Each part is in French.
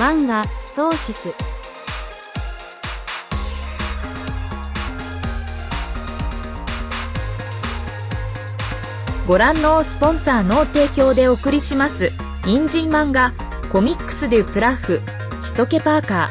漫画ソーシス。ご覧のスポンサーの提供でお送りします。人参漫画コミックスでプラフヒソケパーカー。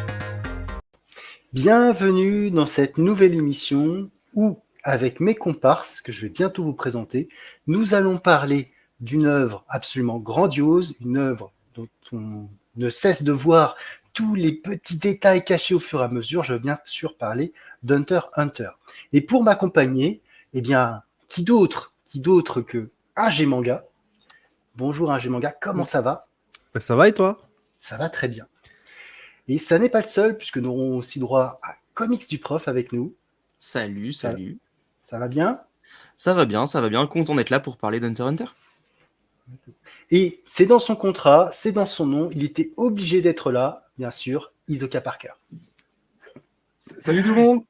Bienvenue dans cette nouvelle émission où, avec mes comparses que je vais bientôt vous présenter, nous allons parler d'une œuvre absolument grandiose, une œuvre dont on ne cesse de voir tous les petits détails cachés au fur et à mesure. Je veux bien sûr parler d'Hunter x Hunter. Et pour m'accompagner, eh bien, qui d'autre que AG Manga. Bonjour AG Manga, comment ça va? Ça va et toi? Ça va très bien. Et ça n'est pas le seul, puisque nous aurons aussi droit à Comics du Prof avec nous. Salut. Ça va bien? Ça va bien. Content d'être là pour parler d'Hunter x Hunter. Et c'est dans son contrat, c'est dans son nom, il était obligé d'être là, bien sûr, Hisoka Parker. Salut tout le monde.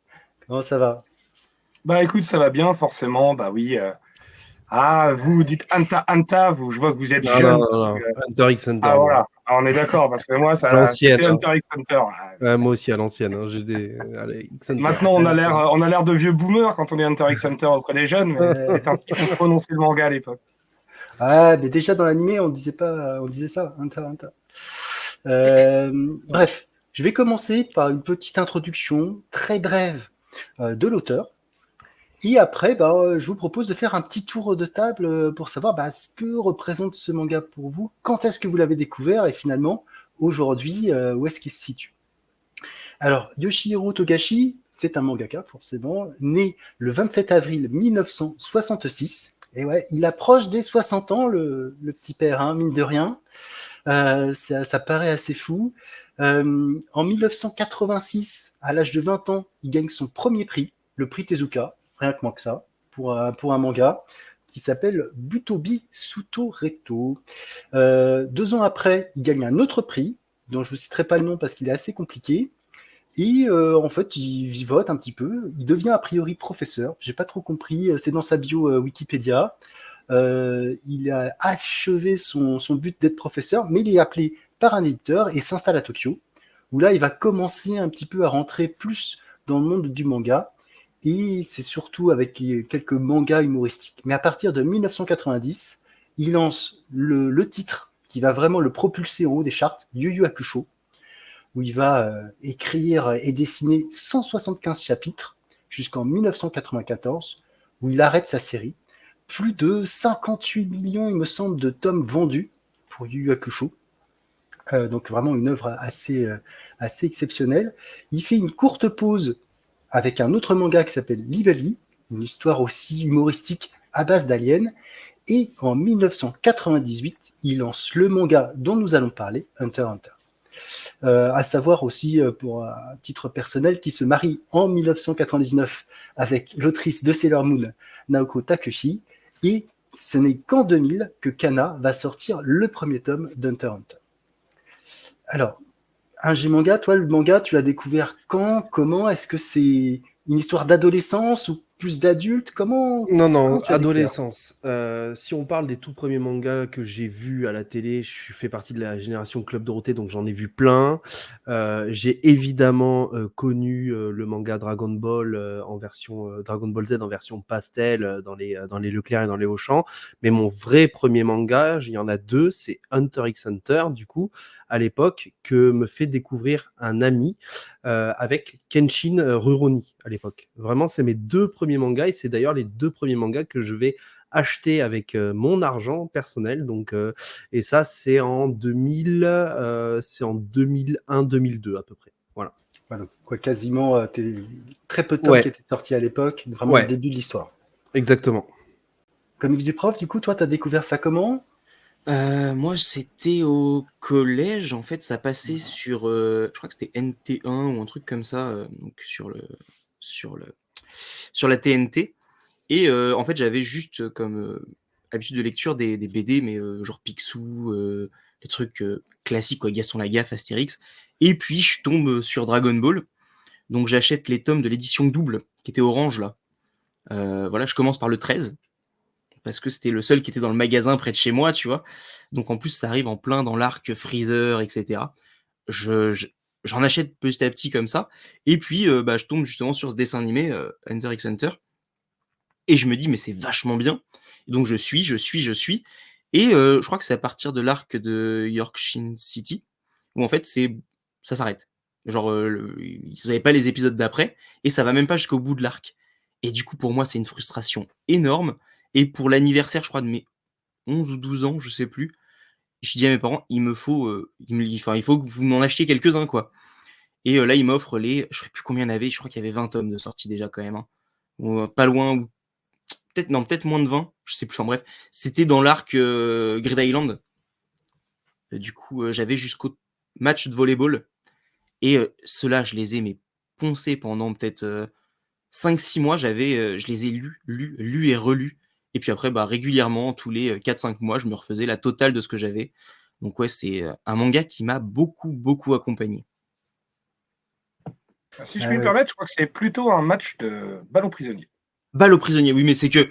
Comment ça va? Bah écoute, ça va bien, forcément. Bah oui. Vous dites Anta, je vois que vous êtes jeune. Non. Hunter x Hunter. Ah voilà, on est d'accord, parce que moi, ça l'ancienne, c'était Hunter x Hunter. Moi aussi à l'ancienne. Allez, Maintenant, on a l'air de vieux boomers quand on est Hunter x Hunter auprès des jeunes, mais c'est un petit peu prononcé le manga à l'époque. Ah, mais déjà dans l'animé, on disait ça, Hunter x Hunter. Bref, je vais commencer par une petite introduction très brève de l'auteur. Et après, je vous propose de faire un petit tour de table pour savoir ce que représente ce manga pour vous, quand est-ce que vous l'avez découvert et finalement, aujourd'hui, où est-ce qu'il se situe. Alors, Yoshihiro Togashi, c'est un mangaka, forcément, né le 27 avril 1966. Et ouais, il approche des 60 ans, le petit père, hein, mine de rien. Ça paraît assez fou. En 1986, à l'âge de 20 ans, il gagne son premier prix, le prix Tezuka. Rien que moins que ça, pour un manga qui s'appelle Butobi Sutoreto. 2 ans après, il gagne un autre prix, dont je ne vous citerai pas le nom parce qu'il est assez compliqué. Et en fait, il vivote un petit peu. Il devient a priori professeur. J'ai pas trop compris. C'est dans sa bio Wikipédia. Il a achevé son but d'être professeur, mais il est appelé par un éditeur et s'installe à Tokyo, où là, il va commencer un petit peu à rentrer plus dans le monde du manga. Et c'est surtout avec quelques mangas humoristiques. Mais à partir de 1990, il lance le titre qui va vraiment le propulser en haut des charts, Yu Yu Hakusho, où il va écrire et dessiner 175 chapitres jusqu'en 1994, où il arrête sa série. Plus de 58 millions, il me semble, de tomes vendus pour Yu Yu Hakusho. Donc vraiment une œuvre assez exceptionnelle. Il fait une courte pause avec un autre manga qui s'appelle Lively, une histoire aussi humoristique à base d'aliens. Et en 1998, il lance le manga dont nous allons parler, Hunter x Hunter. À savoir aussi, pour un titre personnel, qui se marie en 1999 avec l'autrice de Sailor Moon, Naoko Takeuchi. Et ce n'est qu'en 2000 que Kana va sortir le premier tome d'Hunter x Hunter. Alors, un G-manga, toi, le manga, tu l'as découvert quand? Comment? Est-ce que c'est une histoire d'adolescence ou plus d'adulte? Comment Non, tu l'as adolescence. Si on parle des tout premiers mangas que j'ai vus à la télé, je fais partie de la génération Club Dorothée, donc j'en ai vu plein. J'ai évidemment connu le manga Dragon Ball en version Dragon Ball Z en version pastel dans les Leclerc et dans les Auchan. Mais mon vrai premier manga, il y en a 2, c'est Hunter x Hunter, du coup, à l'époque, que me fait découvrir un ami avec Kenshin Rurouni à l'époque. Vraiment, c'est mes 2 premiers mangas et c'est d'ailleurs les 2 premiers mangas que je vais acheter avec mon argent personnel. Donc, et ça, c'est en 2001-2002 à peu près. Voilà. Donc, quasiment très peu de temps qui étaient sortis à l'époque, vraiment le début de l'histoire. Exactement. Comics du Prof, du coup, toi, tu as découvert ça comment? Moi, c'était au collège. En fait, ça passait sur, je crois que c'était NT1 ou un truc comme ça, donc sur la TNT. Et en fait, j'avais juste comme habitude de lecture des BD, mais genre Picsou, les trucs classiques, quoi, Gaston Lagaffe, Astérix. Et puis, je tombe sur Dragon Ball. Donc, j'achète les tomes de l'édition double, qui était orange, là. Voilà, je commence par le 13. Parce que c'était le seul qui était dans le magasin près de chez moi, tu vois. Donc en plus, ça arrive en plein dans l'arc Freezer, etc. j'en achète petit à petit comme ça. Et puis, je tombe justement sur ce dessin animé, Hunter x Hunter. Et je me dis: «Mais c'est vachement bien». Et donc je suis et je crois que c'est à partir de l'arc de Yorkshire City où en fait ça s'arrête. Genre, ils avaient pas les épisodes d'après et ça va même pas jusqu'au bout de l'arc. Et du coup, pour moi, c'est une frustration énorme et pour l'anniversaire, je crois, de mes 11 ou 12 ans, je sais plus, je dis à mes parents: «Il me faut, il faut que vous m'en achetiez quelques-uns, quoi». Et là, ils m'offrent je sais plus combien il y en avait, je crois qu'il y avait 20 tomes de sortie déjà quand même, hein. Ou, pas loin ou peut-être moins de 20, je sais plus, enfin bref. C'était dans l'arc, Grid Island. Du coup, j'avais jusqu'au match de volleyball et ceux-là, je les ai mais poncés pendant peut-être, 5-6 mois. Je les ai lus et relus et puis après, régulièrement tous les, 4-5 mois, je me refaisais la totale de ce que j'avais. Donc ouais, c'est, un manga qui m'a beaucoup, beaucoup accompagné. Si je Ah puis me ouais. permettre, je crois que c'est plutôt un match de ballon prisonnier. Balle aux prisonniers, oui, mais c'est que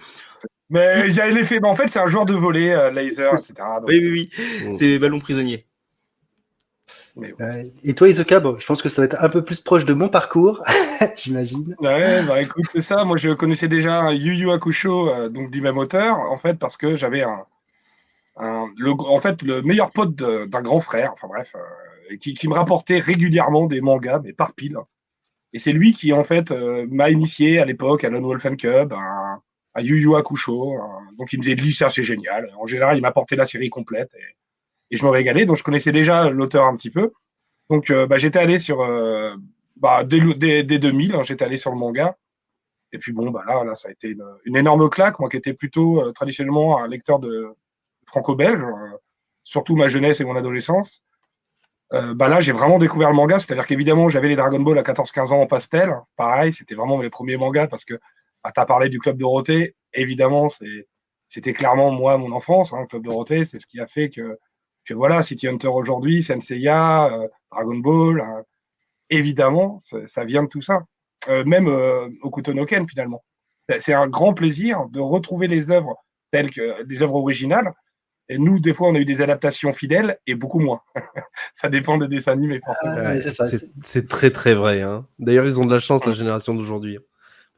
Mais j'avais l'effet, en fait, c'est un joueur de volley, laser, etc. Donc, oui, c'est ballon prisonnier. mais ouais. Et toi, Isoka, bon, je pense que ça va être un peu plus proche de mon parcours, j'imagine. Ouais, écoute, c'est ça. Moi, je connaissais déjà Yu Yu Hakusho, donc du même auteur, en fait, parce que j'avais en fait, le meilleur pote d'un grand frère, enfin bref, qui me rapportait régulièrement des mangas, mais par pile. Et c'est lui qui, en fait, m'a initié à l'époque à Lone Wolf and Cub, à Yu Yu Hakusho. Donc, il me disait, lis ça, c'est génial. En général, il m'apportait la série complète et je me régalais. Donc, je connaissais déjà l'auteur un petit peu. Donc, j'étais allé sur, dès 2000, hein, j'étais allé sur le manga. Et puis, bon, là, ça a été une énorme claque. Moi qui étais plutôt traditionnellement un lecteur de franco-belge, surtout ma jeunesse et mon adolescence. Là, j'ai vraiment découvert le manga. C'est-à-dire qu'évidemment, j'avais les Dragon Ball à 14-15 ans en pastel. Pareil, c'était vraiment mes premiers mangas parce que tu as parlé du Club Dorothée. Évidemment, c'était clairement, moi, mon enfance. Hein, le Club Dorothée, c'est ce qui a fait que voilà, City Hunter aujourd'hui, Senseiya, Dragon Ball, évidemment, ça vient de tout ça. Même Hokuto no Ken, finalement. C'est un grand plaisir de retrouver les œuvres telles que les œuvres originales. Et nous, des fois, on a eu des adaptations fidèles et beaucoup moins. Ça dépend des dessins animés, forcément. Ah, mais c'est ça. C'est très très vrai. Hein. D'ailleurs, ils ont de la chance, la génération d'aujourd'hui.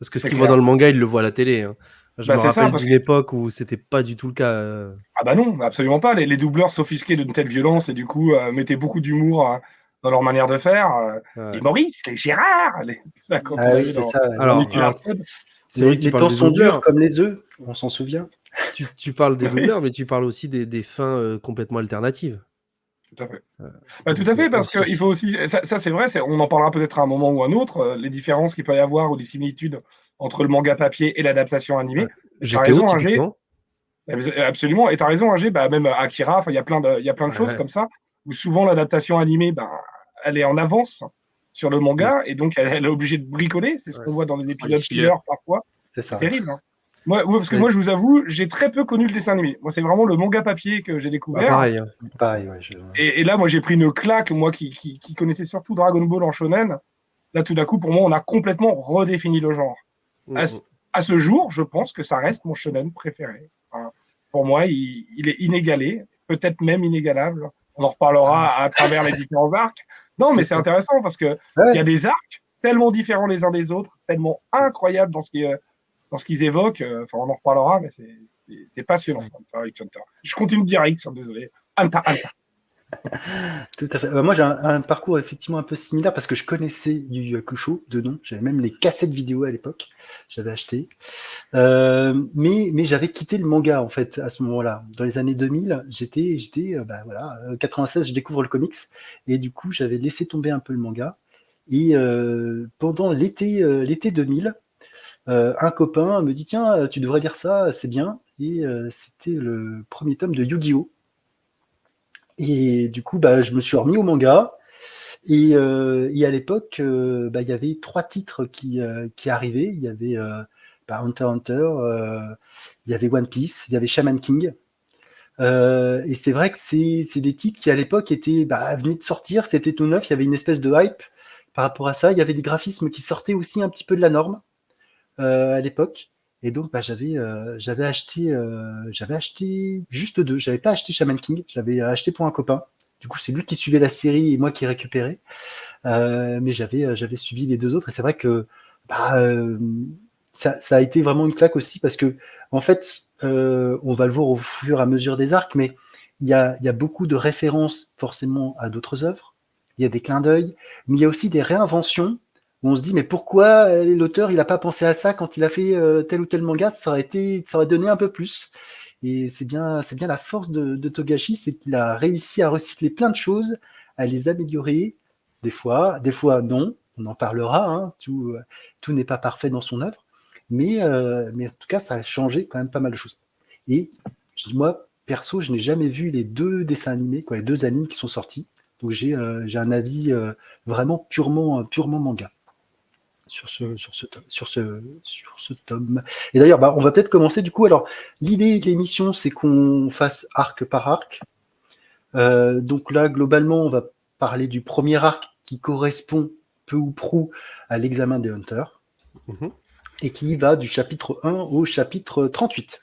Parce que ce C'est qu'ils voient clair. dans le manga, ils le voient à la télé. Hein. Je me C'est ça, rappelle parce d'une que. époque où c'était pas du tout le cas. Ah bah non, absolument pas. Les doubleurs s'offusquaient d'une telle violence et du coup mettaient beaucoup d'humour dans leur manière de faire. Ouais. Les Maurice, les Gérard, tout ça quand Ah on oui, allait c'est dans, ça. dans Alors, Nuclear Club. c'est vrai que tu Les parles temps des sont durs doubleurs. comme les œufs, on s'en souvient. Tu parles des doubleurs, mais tu parles aussi des fins complètement alternatives. Tout à fait. Tout Donc, à fait, parce aussi. qu'il faut aussi. Ça c'est vrai, on en parlera peut-être à un moment ou un autre, les différences qu'il peut y avoir ou les similitudes entre le manga papier et l'adaptation animée. Tu as GTO, raison, hein, G. typiquement. Absolument. Et tu as raison, hein, G. Même Akira, il y a plein de choses Ouais. comme ça, où souvent l'adaptation animée, elle est en avance sur le manga, et donc elle est obligée de bricoler. C'est ce qu'on voit dans les épisodes fillers. filler parfois. C'est C'est ça. terrible. Hein. Parce que Mais- moi, je vous avoue, j'ai très peu connu le dessin animé. Moi, c'est vraiment le manga papier que j'ai découvert. pareil. Hein. Pareil, ouais. Et là, moi, j'ai pris une claque, moi qui connaissais surtout Dragon Ball en shonen. Là, tout d'un coup, pour moi, on a complètement redéfini le genre. À ce jour, je pense que ça reste mon shonen préféré. Enfin, pour moi, il est inégalé, peut-être même inégalable. On en reparlera à travers les différents arcs. Non, mais c'est intéressant parce que il y a des arcs tellement différents les uns des autres, tellement incroyables dans ce qu'ils évoquent. Enfin, on en reparlera, mais c'est passionnant. Je continue de dire X, désolé. Anta. Tout à fait. Moi, j'ai un parcours effectivement un peu similaire parce que je connaissais Yu Yu Hakusho de nom. J'avais même les cassettes vidéo à l'époque. J'avais acheté. Mais j'avais quitté le manga en fait à ce moment-là. Dans les années 2000, j'étais 96, je découvre le comics et du coup, j'avais laissé tomber un peu le manga. Et pendant l'été 2000, un copain me dit tiens, tu devrais lire ça, c'est bien. Et c'était le premier tome de Yu-Gi-Oh! Et du coup, je me suis remis au manga. Et à l'époque, il y avait 3 titres qui arrivaient. Il y avait Hunter x Hunter, il y avait One Piece, il y avait Shaman King. Et c'est vrai que c'est des titres qui, à l'époque, venaient de sortir. C'était tout neuf. Il y avait une espèce de hype par rapport à ça. Il y avait des graphismes qui sortaient aussi un petit peu de la norme à l'époque. Et donc, j'avais acheté juste 2. J'avais pas acheté Shaman King. J'avais acheté pour un copain. Du coup, c'est lui qui suivait la série et moi qui récupérais. Mais j'avais suivi les deux autres et c'est vrai que ça a été vraiment une claque aussi parce que en fait, on va le voir au fur et à mesure des arcs, mais il y a beaucoup de références forcément à d'autres œuvres. Il y a des clins d'œil, mais il y a aussi des réinventions où on se dit mais pourquoi l'auteur il a pas pensé à ça quand il a fait tel ou tel manga, ça aurait donné un peu plus. Et c'est bien la force de Togashi, c'est qu'il a réussi à recycler plein de choses, à les améliorer, des fois non, on en parlera, hein, tout n'est pas parfait dans son œuvre, mais en tout cas, ça a changé quand même pas mal de choses. Et je dis, moi, perso, je n'ai jamais vu les deux dessins animés, les deux animes qui sont sortis, donc j'ai un avis vraiment purement manga sur ce tome. Et d'ailleurs, on va peut-être commencer du coup. Alors, l'idée de l'émission, c'est qu'on fasse arc par arc. Donc là, globalement, on va parler du premier arc qui correspond peu ou prou à l'examen des Hunters et qui va du chapitre 1 au chapitre 38.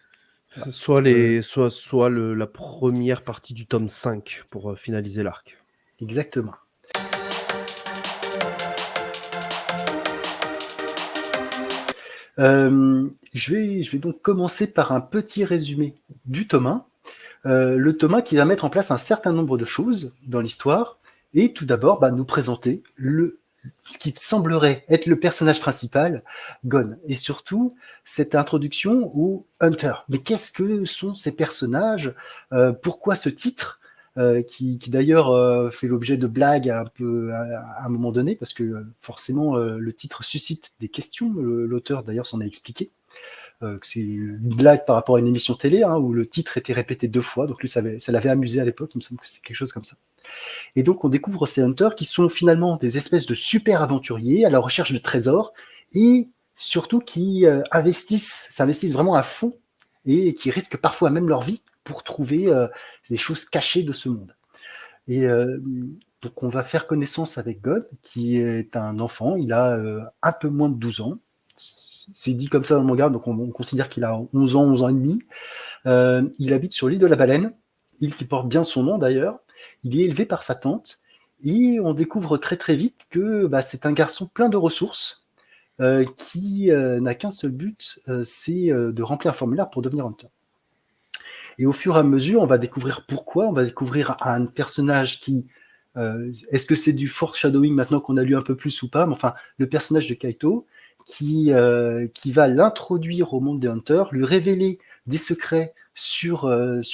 Soit la première partie du tome 5 pour finaliser l'arc. Exactement. Je vais donc commencer par un petit résumé du tome 1. Le tome 1 qui va mettre en place un certain nombre de choses dans l'histoire et tout d'abord nous présenter ce qui semblerait être le personnage principal, Gon, et surtout cette introduction au Hunter. Mais qu'est-ce que sont ces personnages ? Pourquoi ce titre qui d'ailleurs fait l'objet de blagues un un moment donné, parce que forcément le titre suscite des questions. L'auteur d'ailleurs s'en a expliqué. Que c'est une blague par rapport à une émission télé où le titre était répété 2 fois, donc lui ça l'avait amusé à l'époque, il me semble que c'était quelque chose comme ça. Et donc on découvre ces hunters qui sont finalement des espèces de super aventuriers à la recherche de trésors et surtout qui s'investissent vraiment à fond et qui risquent parfois même leur vie pour trouver des choses cachées de ce monde. Et donc on va faire connaissance avec God, qui est un enfant, il a un peu moins de 12 ans, c'est dit comme ça dans le manga, donc on considère qu'il a 11 ans et demi. Il habite sur l'île de la Baleine, île qui porte bien son nom d'ailleurs. Il est élevé par sa tante, et on découvre très très vite que c'est un garçon plein de ressources, qui n'a qu'un seul but, c'est de remplir un formulaire pour devenir hunter. Et au fur et à mesure, on va découvrir pourquoi, on va découvrir un personnage qui... est-ce que c'est du foreshadowing maintenant qu'on a lu un peu plus ou pas ? Mais enfin, le personnage de Kaito, qui va l'introduire au monde des Hunters, lui révéler des secrets sur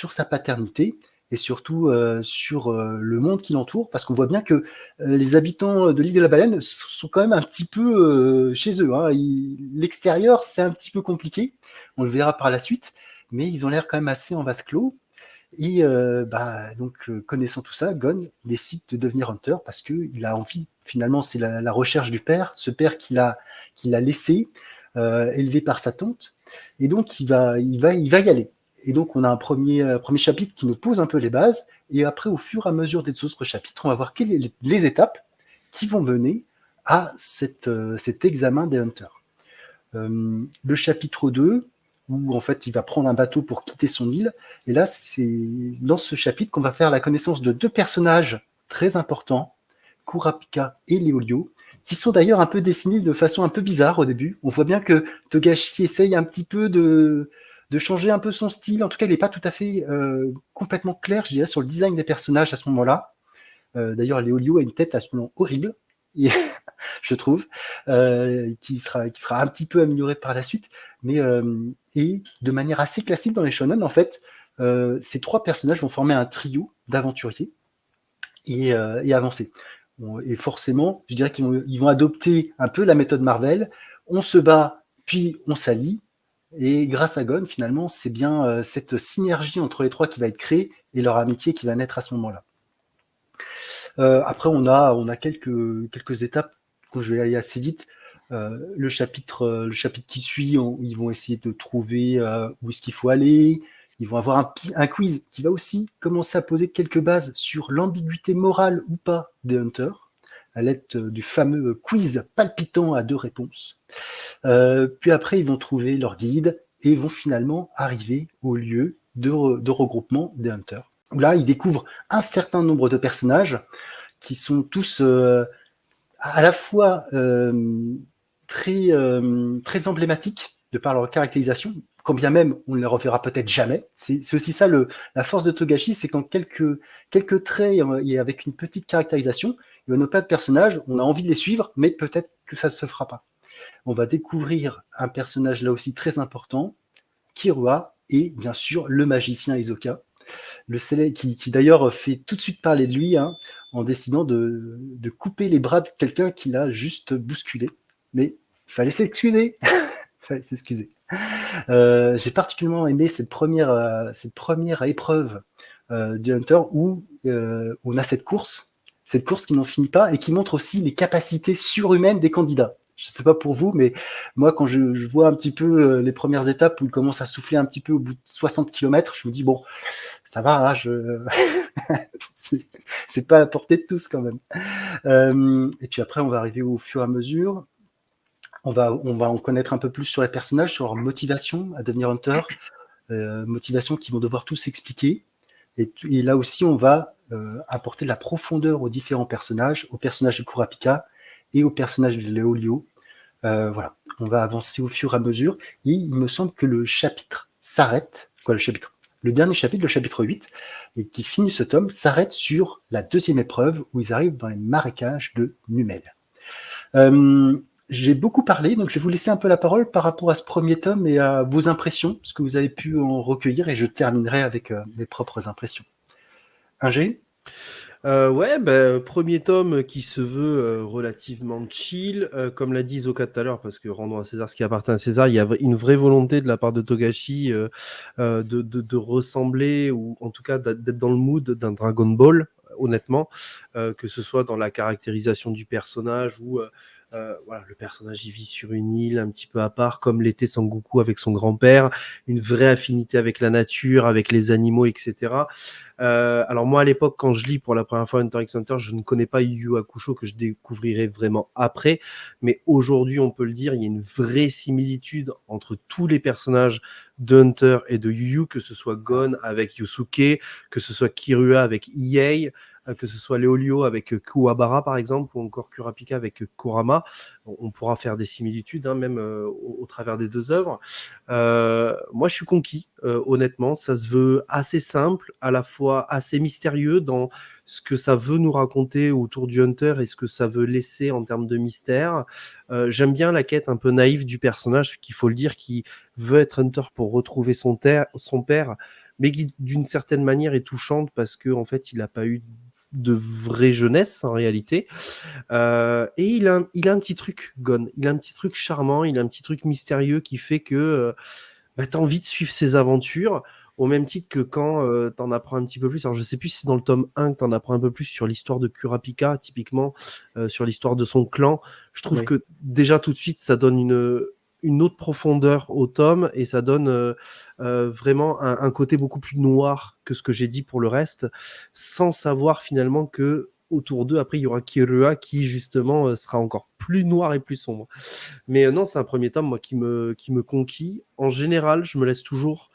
sa paternité, et surtout sur le monde qui l'entoure, parce qu'on voit bien que les habitants de l'île de la Baleine sont quand même un petit peu chez eux. L'extérieur, c'est un petit peu compliqué, on le verra par la suite, mais ils ont l'air quand même assez en vase clos. Et donc, connaissant tout ça, Gon décide de devenir hunter parce qu'il a envie, finalement, c'est la recherche du père, ce père qu'il a laissé, élevé par sa tante, et donc il va y aller. Et donc on a un premier chapitre qui nous pose un peu les bases, et après, au fur et à mesure des autres chapitres, on va voir quelles sont les étapes qui vont mener à cet examen des hunters. Le chapitre 2, où en fait il va prendre un bateau pour quitter son île, et là c'est dans ce chapitre qu'on va faire la connaissance de 2 personnages très importants, Kurapika et Leolio, qui sont d'ailleurs un peu dessinés de façon un peu bizarre au début. On voit bien que Togashi essaye un petit peu de changer un peu son style, en tout cas il n'est pas tout à fait complètement clair, je dirais, sur le design des personnages à ce moment-là. D'ailleurs Leolio a une tête à ce moment horrible, et je trouve, qui sera un petit peu amélioré par la suite, mais et de manière assez classique dans les shonen, en fait, ces 3 personnages vont former un trio d'aventuriers et avancer. Bon, et forcément, je dirais qu'ils vont adopter un peu la méthode Marvel, on se bat, puis on s'allie, et grâce à Gon, finalement, c'est bien cette synergie entre les 3 qui va être créée, et leur amitié qui va naître à ce moment-là. Après, on a quelques étapes où je vais aller assez vite. Le chapitre qui suit, ils vont essayer de trouver où est-ce qu'il faut aller. Ils vont avoir un quiz qui va aussi commencer à poser quelques bases sur l'ambiguïté morale ou pas des hunters, à l'aide du fameux quiz palpitant à 2 réponses. Puis après, ils vont trouver leur guide et vont finalement arriver au lieu de regroupement des hunters. où là, il découvre un certain nombre de personnages qui sont tous à la fois très emblématiques de par leur caractérisation, quand bien même on ne les reverra peut-être jamais. C'est aussi ça la force de Togashi, c'est qu'en quelques traits et avec une petite caractérisation, il y a pas de personnages, on a envie de les suivre, mais peut-être que ça ne se fera pas. On va découvrir un personnage là aussi très important, Kirua, et bien sûr le magicien Hisoka, qui d'ailleurs fait tout de suite parler de lui, hein, en décidant de couper les bras de quelqu'un qui l'a juste bousculé. Mais il fallait s'excuser. Fallait s'excuser. J'ai particulièrement aimé cette première épreuve du Hunter où on a cette course qui n'en finit pas et qui montre aussi les capacités surhumaines des candidats. Je ne sais pas pour vous, mais moi, quand je vois un petit peu les premières étapes où il commence à souffler un petit peu au bout de 60 km, je me dis, bon, ça va, hein, c'est pas à la portée de tous quand même. Et puis après, on va arriver au fur et à mesure. On va en connaître un peu plus sur les personnages, sur leur motivation à devenir Hunter, motivation qu'ils vont devoir tous expliquer. Et là aussi, on va apporter de la profondeur aux différents personnages, au personnage de Kurapika et au personnage de Leolio. Voilà, on va avancer au fur et à mesure. Et il me semble que le chapitre s'arrête. Le dernier chapitre, le chapitre 8, et qui finit ce tome, s'arrête sur la deuxième épreuve où ils arrivent dans les marécages de Numel. J'ai beaucoup parlé, donc je vais vous laisser un peu la parole par rapport à ce premier tome et à vos impressions, ce que vous avez pu en recueillir, et je terminerai avec mes propres impressions. Ingé ? Premier tome qui se veut relativement chill, comme l'a dit Zoka tout à l'heure, parce que rendons à César ce qui appartient à César, il y a une vraie volonté de la part de Togashi de ressembler, ou en tout cas d'être dans le mood d'un Dragon Ball, honnêtement, que ce soit dans la caractérisation du personnage ou voilà, le personnage il vit sur une île un petit peu à part, comme l'était Sangoku avec son grand-père, une vraie affinité avec la nature, avec les animaux, etc. Alors moi à l'époque, quand je lis pour la première fois Hunter x Hunter, je ne connais pas Yu Yu Hakusho, que je découvrirai vraiment après, mais aujourd'hui on peut le dire, il y a une vraie similitude entre tous les personnages de Hunter et de Yu Yu, que ce soit Gon avec Yusuke, que ce soit Kirua avec Iei, que ce soit Leolio avec Kuwabara par exemple, ou encore Kurapika avec Kurama. On pourra faire des similitudes, hein, même au travers des deux œuvres. Moi je suis conquis, honnêtement, ça se veut assez simple, à la fois assez mystérieux dans ce que ça veut nous raconter autour du Hunter et ce que ça veut laisser en termes de mystère. J'aime bien la quête un peu naïve du personnage, qu'il faut le dire, qui veut être Hunter pour retrouver son père, mais qui d'une certaine manière est touchante parce que en fait il n'a pas eu de vraie jeunesse en réalité. Et il a un petit truc, Gon, il a un petit truc charmant, il a un petit truc mystérieux qui fait que t'as envie de suivre ses aventures, au même titre que quand t'en apprends un petit peu plus. Alors je sais plus si c'est dans le tome 1 que t'en apprends un peu plus sur l'histoire de Kurapika, typiquement, sur l'histoire de son clan. Je trouve que déjà tout de suite ça donne une autre profondeur au tome, et ça donne vraiment un côté beaucoup plus noir que ce que j'ai dit pour le reste, sans savoir finalement que autour d'eux, après, il y aura Kirua qui, justement, sera encore plus noir et plus sombre. Mais non, c'est un premier tome, moi, qui me conquit. En général, je me laisse toujours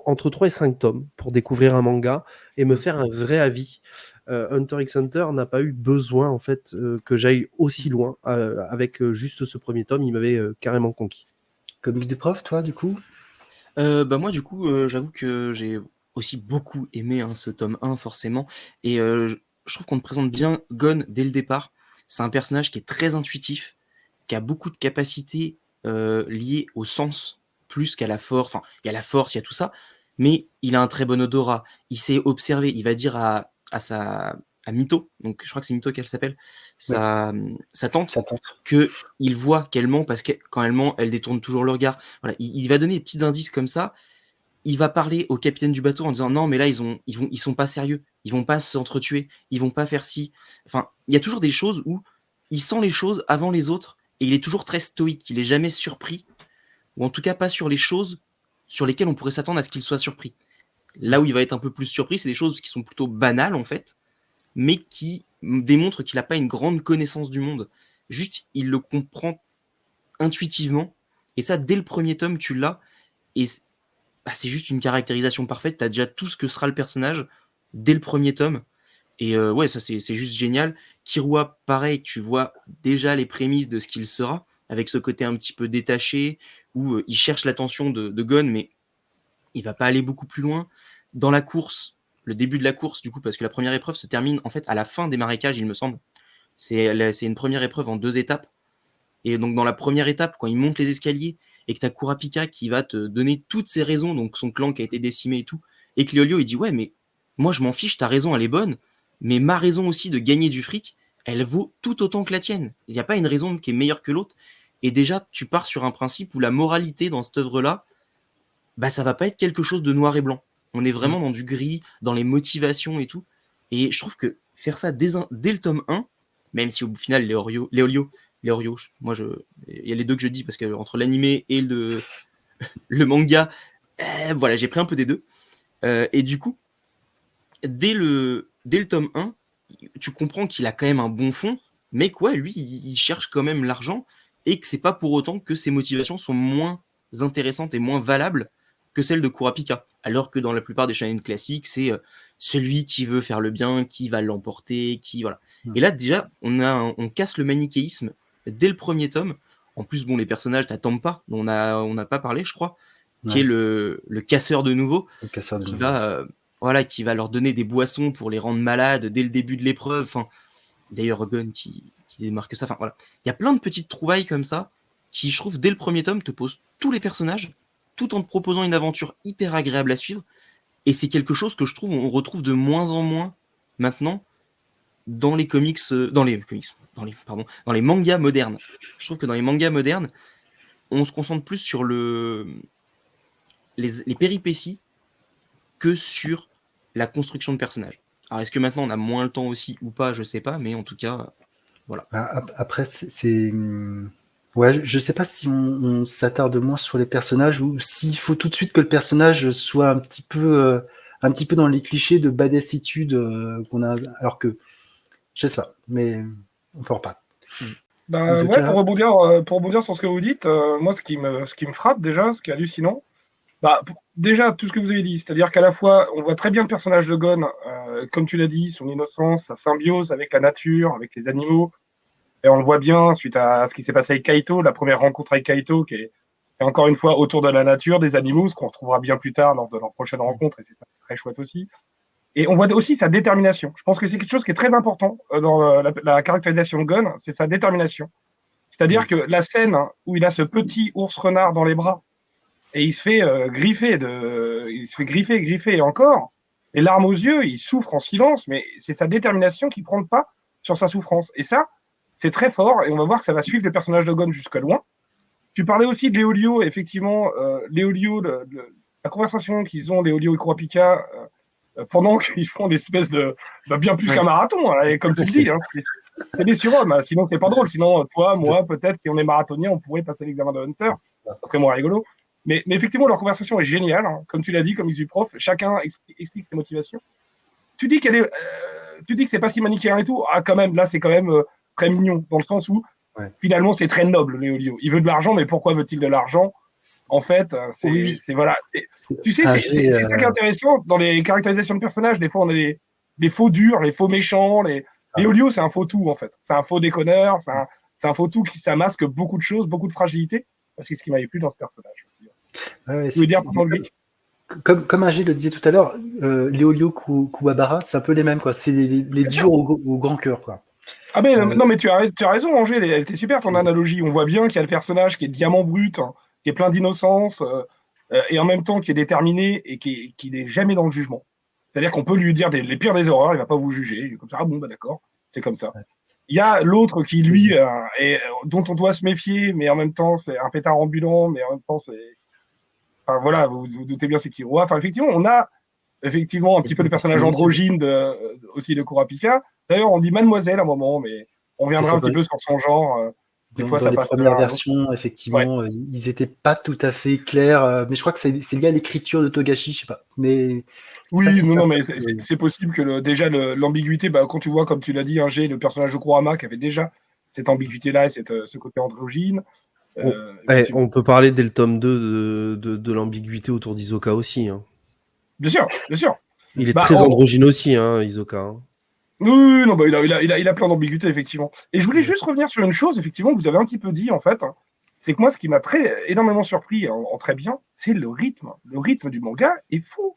entre 3 et 5 tomes pour découvrir un manga et me faire un vrai avis. Hunter x Hunter n'a pas eu besoin, en fait, que j'aille aussi loin. Avec juste ce premier tome, il m'avait carrément conquis. Comics du prof, toi, du coup ? Moi, du coup, j'avoue que j'ai aussi beaucoup aimé ce tome 1, forcément. Et je trouve qu'on te présente bien Gon dès le départ. C'est un personnage qui est très intuitif, qui a beaucoup de capacités liées au sens, plus qu'à la force. Enfin, il y a la force, il y a tout ça, mais il a un très bon odorat. Il sait observer. Il va dire à Mito, donc je crois que c'est Mito qu'elle s'appelle, sa tante, qu'il voit qu'elle ment, parce que quand elle ment, elle détourne toujours le regard. Voilà, il va donner des petits indices comme ça. Il va parler au capitaine du bateau en disant non, mais là ils sont pas sérieux, ils vont pas s'entretuer, ils vont pas faire ci. Enfin, il y a toujours des choses où il sent les choses avant les autres, et il est toujours très stoïque. Il est jamais surpris, ou en tout cas pas sur les choses sur lesquelles on pourrait s'attendre à ce qu'il soit surpris. Là où il va être un peu plus surpris, c'est des choses qui sont plutôt banales en fait, mais qui démontrent qu'il n'a pas une grande connaissance du monde. Juste, il le comprend intuitivement, et ça, dès le premier tome, tu l'as, et c'est juste une caractérisation parfaite. Tu as déjà tout ce que sera le personnage dès le premier tome. Et ouais, ça c'est juste génial. Killua, pareil, tu vois déjà les prémices de ce qu'il sera, avec ce côté un petit peu détaché, où il cherche l'attention de Gon, mais il va pas aller beaucoup plus loin. Dans la course, le début de la course, du coup, parce que la première épreuve se termine en fait à la fin des marécages, il me semble. C'est une première épreuve en 2 étapes. Et donc dans la première étape, quand il monte les escaliers et que t'as Kurapika qui va te donner toutes ses raisons, donc son clan qui a été décimé et tout, et que Leolio il dit ouais mais moi je m'en fiche, ta raison elle est bonne, mais ma raison aussi de gagner du fric, elle vaut tout autant que la tienne. Il n'y a pas une raison qui est meilleure que l'autre. Et déjà tu pars sur un principe où la moralité dans cette œuvre-là, bah ça va pas être quelque chose de noir et blanc. On est vraiment dans du gris, dans les motivations et tout. Et je trouve que faire ça dès le tome 1, même si au final Leolio, moi il y a les deux que je dis parce que entre l'animé et le manga, voilà, j'ai pris un peu des deux. Et du coup, dès le tome 1, tu comprends qu'il a quand même un bon fond, mais quoi, lui, il cherche quand même l'argent et que c'est pas pour autant que ses motivations sont moins intéressantes et moins valables que celles de Kurapika. Alors que dans la plupart des shonen classiques, c'est celui qui veut faire le bien, qui va l'emporter, qui voilà. Et là déjà, on casse le manichéisme dès le premier tome. En plus, bon, les personnages, t'as Tampa, dont on n'a pas parlé, je crois, qui est le casseur de nouveau, qui va leur donner des boissons pour les rendre malades dès le début de l'épreuve. Enfin, d'ailleurs, Gon qui démarque ça. Enfin, voilà. Il y a plein de petites trouvailles comme ça qui, je trouve, dès le premier tome, te posent tous les personnages, tout en te proposant une aventure hyper agréable à suivre. Et c'est quelque chose que je trouve on retrouve de moins en moins maintenant dans les comics, dans les mangas modernes. Je trouve que dans les mangas modernes, on se concentre plus sur les péripéties que sur la construction de personnages. Alors est-ce que maintenant on a moins le temps aussi ou pas, je sais pas, mais en tout cas, voilà. Après, ouais, je sais pas si on s'attarde moins sur les personnages ou s'il faut tout de suite que le personnage soit un petit peu dans les clichés de badassitude qu'on a, alors que je sais pas, mais on peut en reparler. Ouais, pour rebondir sur ce que vous dites, moi ce qui me frappe déjà, ce qui est hallucinant, déjà tout ce que vous avez dit, c'est-à-dire qu'à la fois on voit très bien le personnage de Gon, comme tu l'as dit, son innocence, sa symbiose avec la nature, avec les animaux, et on le voit bien suite à ce qui s'est passé avec Kaito, la première rencontre avec Kaito, qui est encore une fois autour de la nature, des animaux, ce qu'on retrouvera bien plus tard lors de leur prochaine rencontre, et c'est ça très chouette aussi. Et on voit aussi sa détermination. Je pense que c'est quelque chose qui est très important dans la caractérisation de Gon, c'est sa détermination. C'est-à-dire que la scène où il a ce petit ours renard dans les bras, et il se fait griffer et encore, les larmes aux yeux, il souffre en silence, mais c'est sa détermination qui prend le pas sur sa souffrance. Et ça, c'est très fort, et on va voir que ça va suivre le personnage de Gon jusqu'à loin. Tu parlais aussi de Leolio, effectivement, Leolio, la conversation qu'ils ont, Leolio et Kurapika, pendant qu'ils font des espèces de bien plus qu'un marathon, hein, et comme tu le dis, hein, c'est des surhommes, hein, sinon c'est pas drôle, sinon toi, moi, peut-être, si on est marathonien, on pourrait passer l'examen de Hunter, ça serait moins rigolo. Mais effectivement, leur conversation est géniale, hein, comme tu l'as dit, comme ils disent prof, chacun explique ses motivations. Tu dis que c'est pas si manichéen et tout, quand même, là c'est quand même très mignon, dans le sens où finalement c'est très noble, Leolio. Il veut de l'argent, mais pourquoi veut-il de l'argent? En fait, voilà. Tu sais, c'est ça qui est intéressant dans les caractérisations de personnages. Des fois, on a les faux durs, les faux méchants. Leolio, c'est un faux tout, en fait. C'est un faux déconneur, c'est un faux tout qui masque beaucoup de choses, beaucoup de fragilité. C'est ce qui m'avait plu dans ce personnage aussi. Tu veux dire, comme Agé le disait tout à l'heure, Leolio Kuwabara, c'est un peu les mêmes, quoi. C'est les durs au grand cœur, quoi. Ah ben non, mais tu as raison, Angers, elle était super ton analogie. On voit bien qu'il y a le personnage qui est diamant brut, hein, qui est plein d'innocence, et en même temps qui est déterminé et qui n'est jamais dans le jugement. C'est-à-dire qu'on peut lui dire les pires des horreurs, il va pas vous juger. Il est comme ça, ah bon, bah d'accord, c'est comme ça. Il y a l'autre qui, lui, dont on doit se méfier, mais en même temps, c'est un pétard ambulant, mais en même temps, c'est... Enfin, voilà, vous doutez bien c'est Killua. Enfin, effectivement, on a effectivement un petit peu le personnage androgyne aussi de Kurapika. D'ailleurs, on dit mademoiselle à un moment, mais on reviendra un petit peu sur son genre. Des fois, dans ça les passe premières versions, effectivement, ils n'étaient pas tout à fait clairs, mais je crois que c'est lié à l'écriture de Togashi, je sais pas. Mais oui, non, mais c'est possible que déjà l'ambiguïté, quand tu vois, comme tu l'as dit, le personnage de Kurama qui avait déjà cette ambiguïté-là et ce côté androgyne. On peut parler dès le tome 2 de l'ambiguïté autour d'Hisoka aussi. Hein. Bien sûr, bien sûr. Il est Bah, très androgyne aussi, hein, Hisoka. Hein. Oui, non, bah, il a plein d'ambiguïtés, effectivement. Et je voulais juste revenir sur une chose, effectivement, que vous avez un petit peu dit, en fait. C'est que moi, ce qui m'a énormément surpris en très bien, c'est le rythme. Le rythme du manga est fou.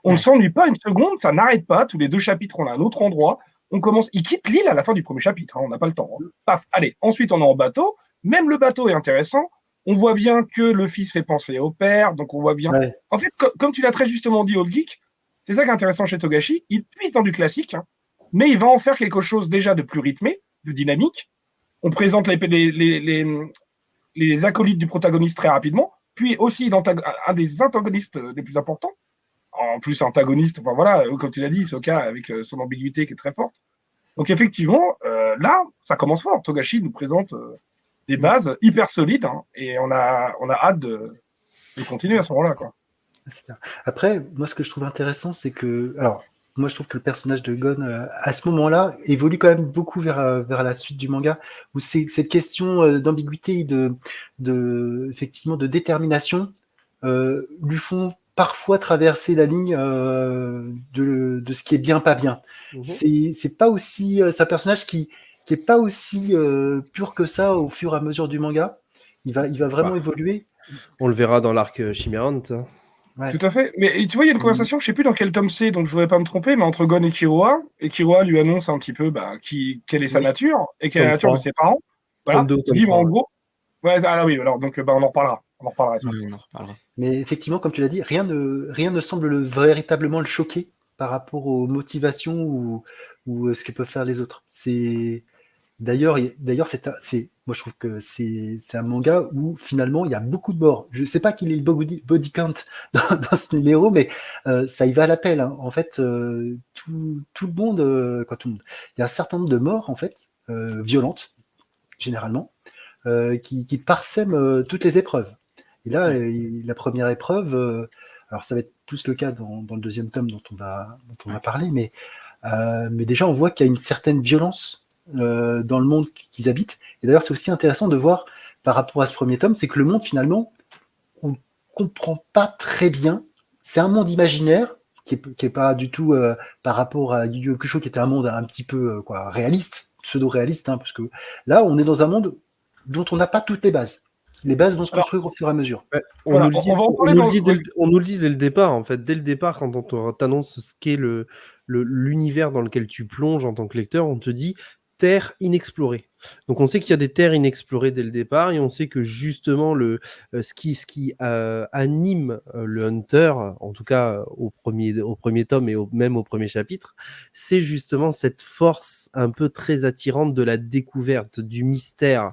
On ne Ouais. s'ennuie pas une seconde, ça n'arrête pas. Tous les 2 chapitres, on a un autre endroit. On commence. Il quitte l'île à la fin du premier chapitre, hein, on n'a pas le temps. Hein. Paf, allez. Ensuite, on est en bateau. Même le bateau est intéressant. On voit bien que le fils fait penser au père, donc on voit bien. Ouais. En fait, comme tu l'as très justement dit, Old Geek, c'est ça qui est intéressant chez Togashi. Il puise dans du classique, hein, mais il va en faire quelque chose déjà de plus rythmé, de dynamique. On présente les acolytes du protagoniste très rapidement, puis aussi un des antagonistes les plus importants, en plus antagoniste, enfin voilà, comme tu l'as dit, Hisoka avec son ambiguïté qui est très forte. Donc effectivement, là, ça commence fort. Togashi nous présente des bases hyper solides, hein, et on a hâte de continuer à ce moment-là, quoi. C'est clair. Après, moi, ce que je trouve intéressant, c'est que, alors, moi, je trouve que le personnage de Gon, à ce moment-là, évolue quand même beaucoup vers la suite du manga, où c'est cette question d'ambiguïté et effectivement, de détermination lui font parfois traverser la ligne de ce qui est bien, pas bien. C'est pas aussi, c'est un personnage qui est pas aussi pur que ça au fur et à mesure du manga. Il va vraiment évoluer. On le verra dans l'arc Chimérante. Hein. Ouais. Tout à fait. Mais tu vois, il y a une conversation, je sais plus dans quel tome c'est, donc je voudrais pas me tromper, mais entre Gon et Killua lui annonce un petit peu quelle est sa Oui. nature, et quelle est la Tome nature de 3. ses parents. Voilà. Tome 2 ou tome Vivre 3. en gros. Ouais, ah oui, alors donc on en reparlera. On en reparlera. Ça. Oui, on en reparlera. Mais effectivement, comme tu l'as dit, rien ne semble véritablement le choquer par rapport aux motivations ou ce que peuvent faire les autres. D'ailleurs, moi je trouve que c'est un manga où finalement il y a beaucoup de morts. Je sais pas qu'il est le body count dans ce numéro, mais ça y va à l'appel. Hein. En fait, tout le monde, tout le monde, il y a un certain nombre de morts en fait, violentes généralement, qui parsèment toutes les épreuves. Et là, la première épreuve, alors ça va être plus le cas dans le deuxième tome dont on va parler, mais déjà on voit qu'il y a une certaine violence dans le monde qu'ils habitent. Et d'ailleurs, c'est aussi intéressant de voir par rapport à ce premier tome, c'est que le monde finalement, on ne comprend pas très bien. C'est un monde imaginaire qui est pas du tout par rapport à Yu Yu Hakusho qui était un monde un petit peu réaliste, pseudo-réaliste, hein, parce que là, on est dans un monde dont on n'a pas toutes les bases. Les bases vont se construire au fur et à mesure. Ouais, Voilà, on va en parler on nous le dit dès le départ, en fait. Dès le départ, quand on t'annonce ce qu'est l'univers dans lequel tu plonges en tant que lecteur, on te dit terre inexplorée. Donc on sait qu'il y a des terres inexplorées dès le départ et on sait que justement ce qui anime le Hunter, en tout cas au premier tome et même au premier chapitre, c'est justement cette force un peu très attirante de la découverte, du mystère,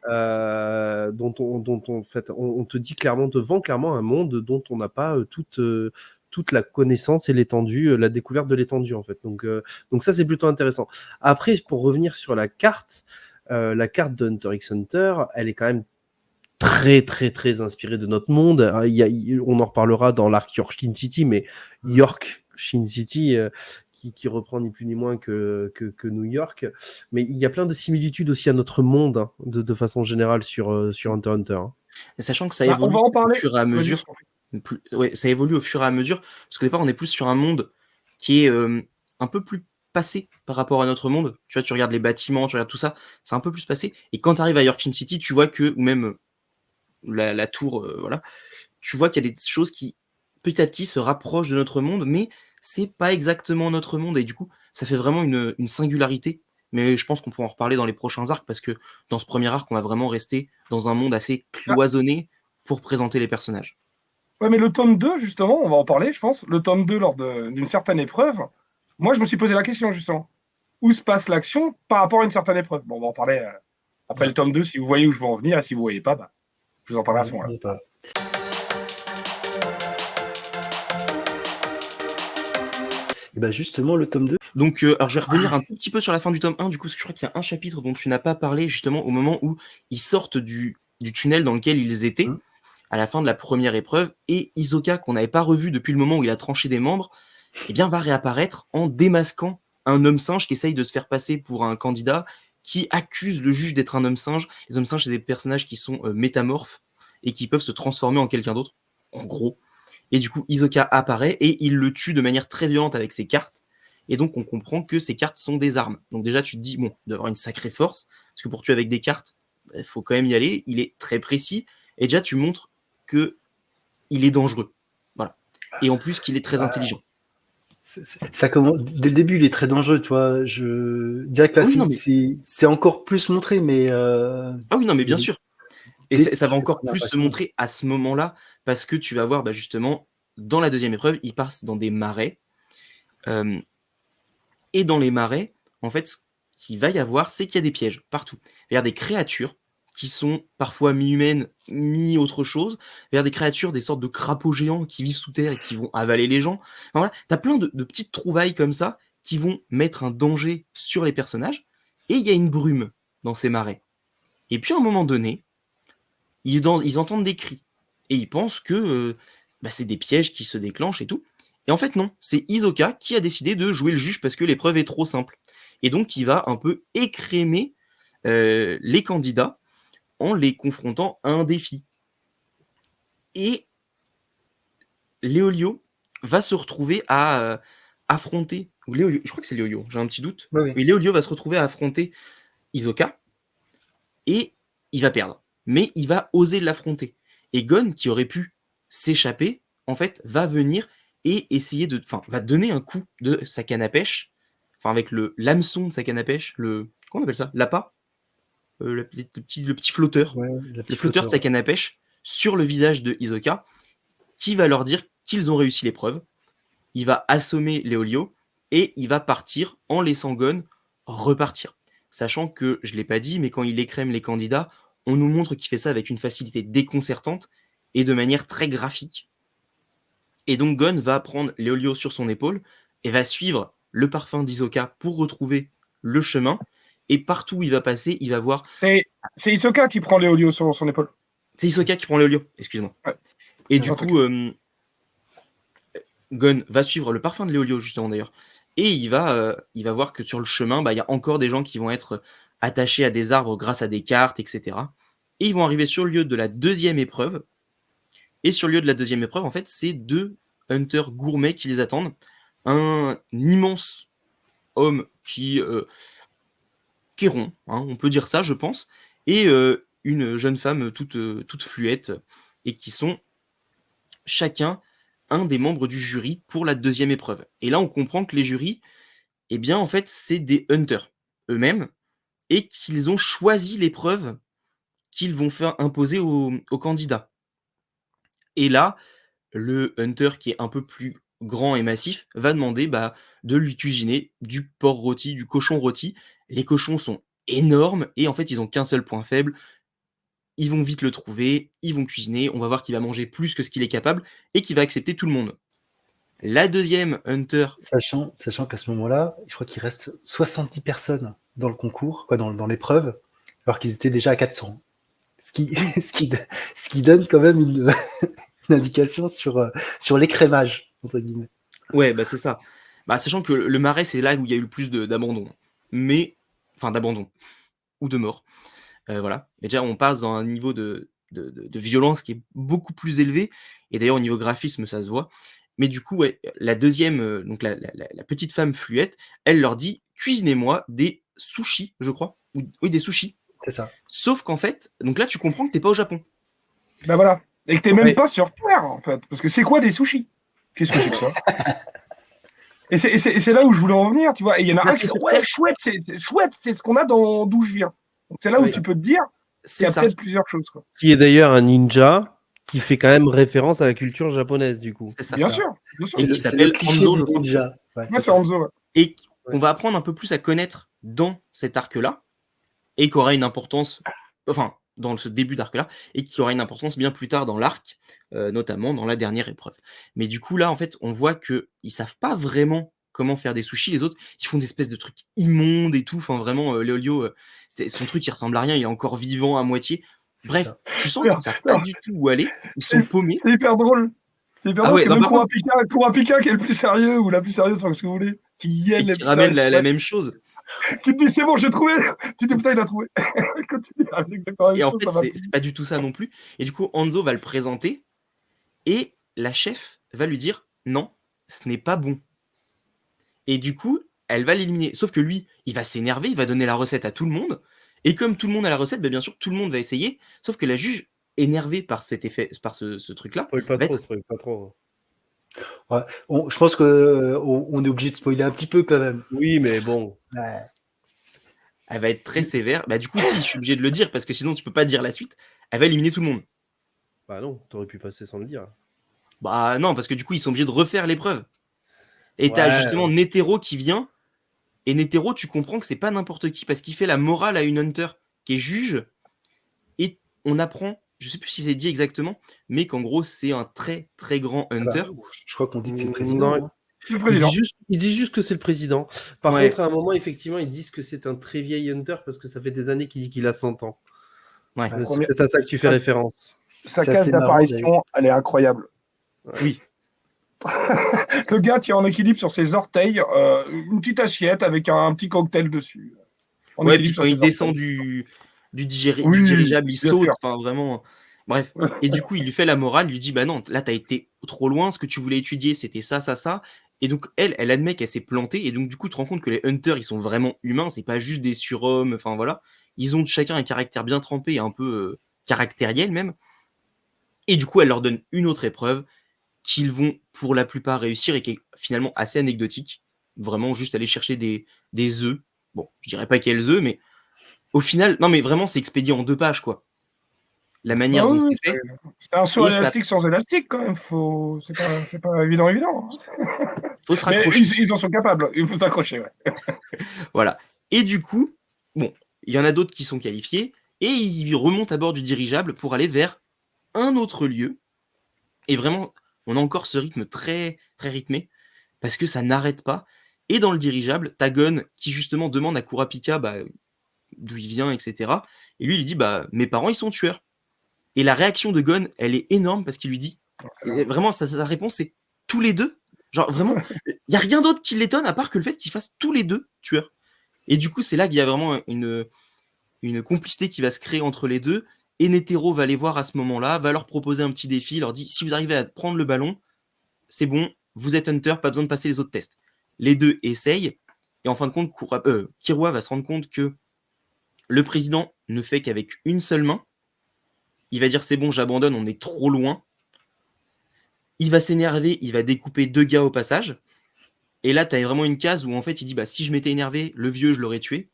dont on te dit clairement, on te vend clairement un monde dont on n'a pas toute la connaissance et l'étendue, la découverte de l'étendue en fait. Donc ça c'est plutôt intéressant. Après, pour revenir sur la carte de Hunter x Hunter, elle est quand même très très très inspirée de notre monde. On en reparlera dans l'arc York Shin City, mais York Shin City qui reprend ni plus ni moins que New York. Mais il y a plein de similitudes aussi à notre monde, hein, de façon générale sur Hunter x Hunter. Hein. Et sachant que ça on évolue va en parler au fur et à mesure. Ça évolue au fur et à mesure, parce qu'au départ, on est plus sur un monde qui est un peu plus passé par rapport à notre monde. Tu vois, tu regardes les bâtiments, tu regardes tout ça, c'est un peu plus passé. Et quand tu arrives à York Shin City, tu vois que, ou même la tour, voilà, tu vois qu'il y a des choses qui, petit à petit, se rapprochent de notre monde, mais c'est pas exactement notre monde. Et du coup, ça fait vraiment une singularité. Mais je pense qu'on pourra en reparler dans les prochains arcs, parce que dans ce premier arc, on va vraiment rester dans un monde assez cloisonné pour présenter les personnages. Ouais, mais le tome 2, justement, on va en parler, je pense. Le tome 2, lors d'une certaine épreuve, moi, je me suis posé la question, justement. Où se passe l'action par rapport à une certaine épreuve? Bon, on va en parler après le tome 2, si vous voyez où je veux en venir, et si vous ne voyez pas, je vous en parlerai à ce moment-là. Et ben justement, le tome 2. Donc, alors je vais revenir un petit peu sur la fin du tome 1, du coup, parce que je crois qu'il y a un chapitre dont tu n'as pas parlé, justement, au moment où ils sortent du tunnel dans lequel ils étaient, à la fin de la première épreuve, et Hisoka, qu'on n'avait pas revu depuis le moment où il a tranché des membres, eh bien, va réapparaître en démasquant un homme singe qui essaye de se faire passer pour un candidat, qui accuse le juge d'être un homme singe. Les hommes singes, c'est des personnages qui sont métamorphes et qui peuvent se transformer en quelqu'un d'autre, en gros. Et du coup, Hisoka apparaît et il le tue de manière très violente avec ses cartes. Et donc, on comprend que ces cartes sont des armes. Donc déjà, tu te dis, bon, il doit avoir une sacrée force, parce que pour tuer avec des cartes, il faut quand même y aller. Il est très précis. Et déjà, tu montres que il est dangereux. Voilà. Et en plus, qu'il est très intelligent. Ça commence dès le début, il est très dangereux, tu vois. Je dirais que là, Oui, non, mais... c'est encore plus montré, mais Ah oui, non, mais bien sûr. Et ça va encore c'est plus se montrer à ce moment-là, parce que tu vas voir, justement, dans la deuxième épreuve, il passe dans des marais. Et dans les marais, en fait, ce qu'il va y avoir, c'est qu'il y a des pièges partout. Il y a des créatures qui sont parfois mi-humaines, mi-autre chose. Il y a des créatures, des sortes de crapauds géants qui vivent sous terre et qui vont avaler les gens. Enfin, voilà, tu as plein de petites trouvailles comme ça qui vont mettre un danger sur les personnages. Et il y a une brume dans ces marais. Et puis à un moment donné, ils entendent des cris. Et ils pensent que c'est des pièges qui se déclenchent et tout. Et en fait, non, c'est Hisoka qui a décidé de jouer le juge parce que l'épreuve est trop simple. Et donc, il va un peu écrémer les candidats en les confrontant à un défi. Et Léolio va se retrouver à affronter... Ou Léolio, je crois que c'est Léolio, j'ai un petit doute. Oui. Oui, Léolio va se retrouver à affronter Hisoka et il va perdre. Mais il va oser l'affronter. Et Gon, qui aurait pu s'échapper, en fait, va venir et essayer de... Enfin, va donner un coup de sa canne à pêche, enfin, avec l'hameçon de sa canne à pêche, comment on appelle ça? L'appât, le petit flotteur. Ouais, Le petit flotteur de sa canne à pêche sur le visage de Hisoka, qui va leur dire qu'ils ont réussi l'épreuve. Il va assommer Léolio et il va partir en laissant Gon repartir. Sachant que, je ne l'ai pas dit, mais quand il écrème les candidats, on nous montre qu'il fait ça avec une facilité déconcertante et de manière très graphique. Et donc Gon va prendre Léolio sur son épaule et va suivre le parfum d'Hisoka pour retrouver le chemin. Et partout où il va passer, il va voir... C'est Hisoka qui prend Léolio sur son épaule. C'est Hisoka qui prend Léolio, excuse-moi. Ouais. Et du coup, Gon va suivre le parfum de Léolio, justement d'ailleurs. Et il va voir que sur le chemin, il y a encore des gens qui vont être attachés à des arbres grâce à des cartes, etc. Et ils vont arriver sur le lieu de la deuxième épreuve. Et sur le lieu de la deuxième épreuve, en fait, c'est 2 hunters gourmets qui les attendent. Un immense homme qui est rond, hein, on peut dire ça, je pense, et une jeune femme toute fluette, et qui sont chacun un des membres du jury pour la deuxième épreuve. Et là, on comprend que les jurys, eh bien, en fait, c'est des hunters eux-mêmes, et qu'ils ont choisi l'épreuve qu'ils vont faire imposer aux candidats. Et là, le hunter qui est un peu plus grand et massif va demander de lui cuisiner du porc rôti, du cochon rôti. Les cochons sont énormes et en fait, ils n'ont qu'un seul point faible. Ils vont vite le trouver, ils vont cuisiner, on va voir qu'il va manger plus que ce qu'il est capable et qu'il va accepter tout le monde. La deuxième hunter... Sachant qu'à ce moment-là, je crois qu'il reste 70 personnes dans le concours, dans l'épreuve, alors qu'ils étaient déjà à 400. Ce qui donne quand même une indication sur l'écrémage, entre guillemets. Ouais, c'est ça. Sachant que le marais, c'est là où il y a eu le plus d'abandon. Enfin, d'abandon. Ou de mort. Voilà. Et déjà, on passe dans un niveau de violence qui est beaucoup plus élevé. Et d'ailleurs, au niveau graphisme, ça se voit. Mais du coup, ouais, la deuxième, donc la petite femme fluette, elle leur dit « Cuisinez-moi des sushis, je crois. » Oui, des sushis. C'est ça. Sauf qu'en fait, donc là, tu comprends que t'es pas au Japon. Voilà. Et que t'es même pas sur Terre, en fait. Parce que c'est quoi des sushis? Qu'est-ce que c'est que ça? Et c'est là où je voulais en venir, tu vois. Et il y en a un qui dit « Ouais, chouette, c'est ce qu'on a d'où je viens. » Donc c'est là où tu peux te dire qu'il y a peut-être plusieurs choses, quoi. Qui est d'ailleurs un ninja qui fait quand même référence à la culture japonaise, du coup. C'est ça. Bien sûr. Et qui s'appelle Hanzo le ninja. Ouais, c'est Hanzo. Ouais. Et qu'on va apprendre un peu plus à connaître dans cet arc-là, et qui aura une importance, enfin, dans ce début d'arc-là, et qui aura une importance bien plus tard dans l'arc, notamment dans la dernière épreuve. Mais du coup, là, en fait, on voit qu'ils savent pas vraiment comment faire des sushis. Les autres, ils font des espèces de trucs immondes et tout. Enfin, vraiment, Léolio, son truc, il ressemble à rien. Il est encore vivant à moitié. Bref, tu sens qu'ils ne savent pas du tout où aller. Ils sont paumés. C'est hyper drôle. C'est hyper drôle que même Kurapika, qui est le plus sérieux, ou la plus sérieuse, enfin, ce que vous voulez, qui ramène la même chose. Qui te dit c'est bon, j'ai trouvé. Tu te dis putain, il a trouvé. Et en fait, c'est pas du tout ça non plus. Et du coup, Hanzo va le présenter. Et la chef va lui dire non, ce n'est pas bon. Et du coup, elle va l'éliminer. Sauf que lui, il va s'énerver, il va donner la recette à tout le monde. Et comme tout le monde a la recette, bien sûr, tout le monde va essayer. Sauf que la juge, énervée par cet effet, par ce truc-là, Spoil pas va trop, être spoil pas trop. Ouais. Je pense qu'on est obligé de spoiler un petit peu quand même. Oui, mais bon. Ouais. elle va être très sévère. Bah, du coup, si, je suis obligé de le dire, parce que sinon, tu peux pas dire la suite. Elle va éliminer tout le monde. Bah non, t'aurais pu passer sans le dire. Bah non, parce que du coup, ils sont obligés de refaire l'épreuve. Et t'as Ouais, justement Netero qui vient. Et Netero, tu comprends que c'est pas n'importe qui, parce qu'il fait la morale à une Hunter qui est juge. Et on apprend, je sais plus si c'est dit exactement, mais qu'en gros, c'est un très très grand Ah bah, Hunter. je crois qu'on dit que c'est le Non, président. Hein. Le il président. dit juste que c'est le président. Par Ouais. contre, à un moment, effectivement, ils disent que c'est un très vieil Hunter parce que ça fait des années qu'il dit qu'il a 100 ans. Ouais. Ouais. C'est Premier- peut-être à ça que tu fais Ça- référence. Sa C'est case assez marrant, d'ailleurs. d'apparition, elle est incroyable. Oui. Le gars tient en équilibre sur ses orteils une petite assiette avec un petit cocktail dessus. En Ouais, équilibre puis sur quand il ses descend orteils. du Oui, dirigeable, il bien saute, sûr. enfin vraiment. Bref. Et du coup, il lui fait la morale, il lui dit bah non, là t'as été trop loin, ce que tu voulais étudier, c'était ça, ça, ça. Et donc elle admet qu'elle s'est plantée, et donc du coup, tu te rends compte que les Hunters, ils sont vraiment humains, c'est pas juste des surhommes, enfin voilà. Ils ont chacun un caractère bien trempé, un peu caractériel même. Et du coup, elle leur donne une autre épreuve qu'ils vont pour la plupart réussir et qui est finalement assez anecdotique. Vraiment, juste aller chercher des œufs. Bon, je dirais pas quels œufs, mais au final, non, mais vraiment, c'est expédié en 2 pages, quoi. La Bah manière dont oui, c'est fait. c'est un saut Et ça, élastique sans élastique quand même. C'est pas évident, évident. faut se Mais raccrocher. ils en sont capables. Il faut s'accrocher. Ouais. Voilà. Et du coup, bon, il y en a d'autres qui sont qualifiés et ils remontent à bord du dirigeable pour aller vers un autre lieu. Et vraiment, on a encore ce rythme très, très rythmé parce que ça n'arrête pas. Et dans le dirigeable, t'as Gon qui justement demande à Kurapika bah, d'où il vient, etc. Et lui, il lui dit bah, mes parents, ils sont tueurs. Et la réaction de Gon, elle est énorme parce qu'il lui dit vraiment, sa réponse, c'est tous les deux. Genre vraiment, il n'y a rien d'autre qui l'étonne à part que le fait qu'ils fassent tous les deux tueurs. Et du coup, c'est là qu'il y a vraiment une complicité qui va se créer entre les deux. Et Netero va les voir à ce moment-là, va leur proposer un petit défi, leur dit si vous arrivez à prendre le ballon, c'est bon, vous êtes Hunter, pas besoin de passer les autres tests. Les deux essayent, et en fin de compte, Killua va se rendre compte que le président ne fait qu'avec une seule main. Il va dire c'est bon, j'abandonne, on est trop loin. Il va s'énerver, il va découper 2 gars au passage. Et là, tu as vraiment une case où en fait il dit bah, si je m'étais énervé, le vieux, je l'aurais tué.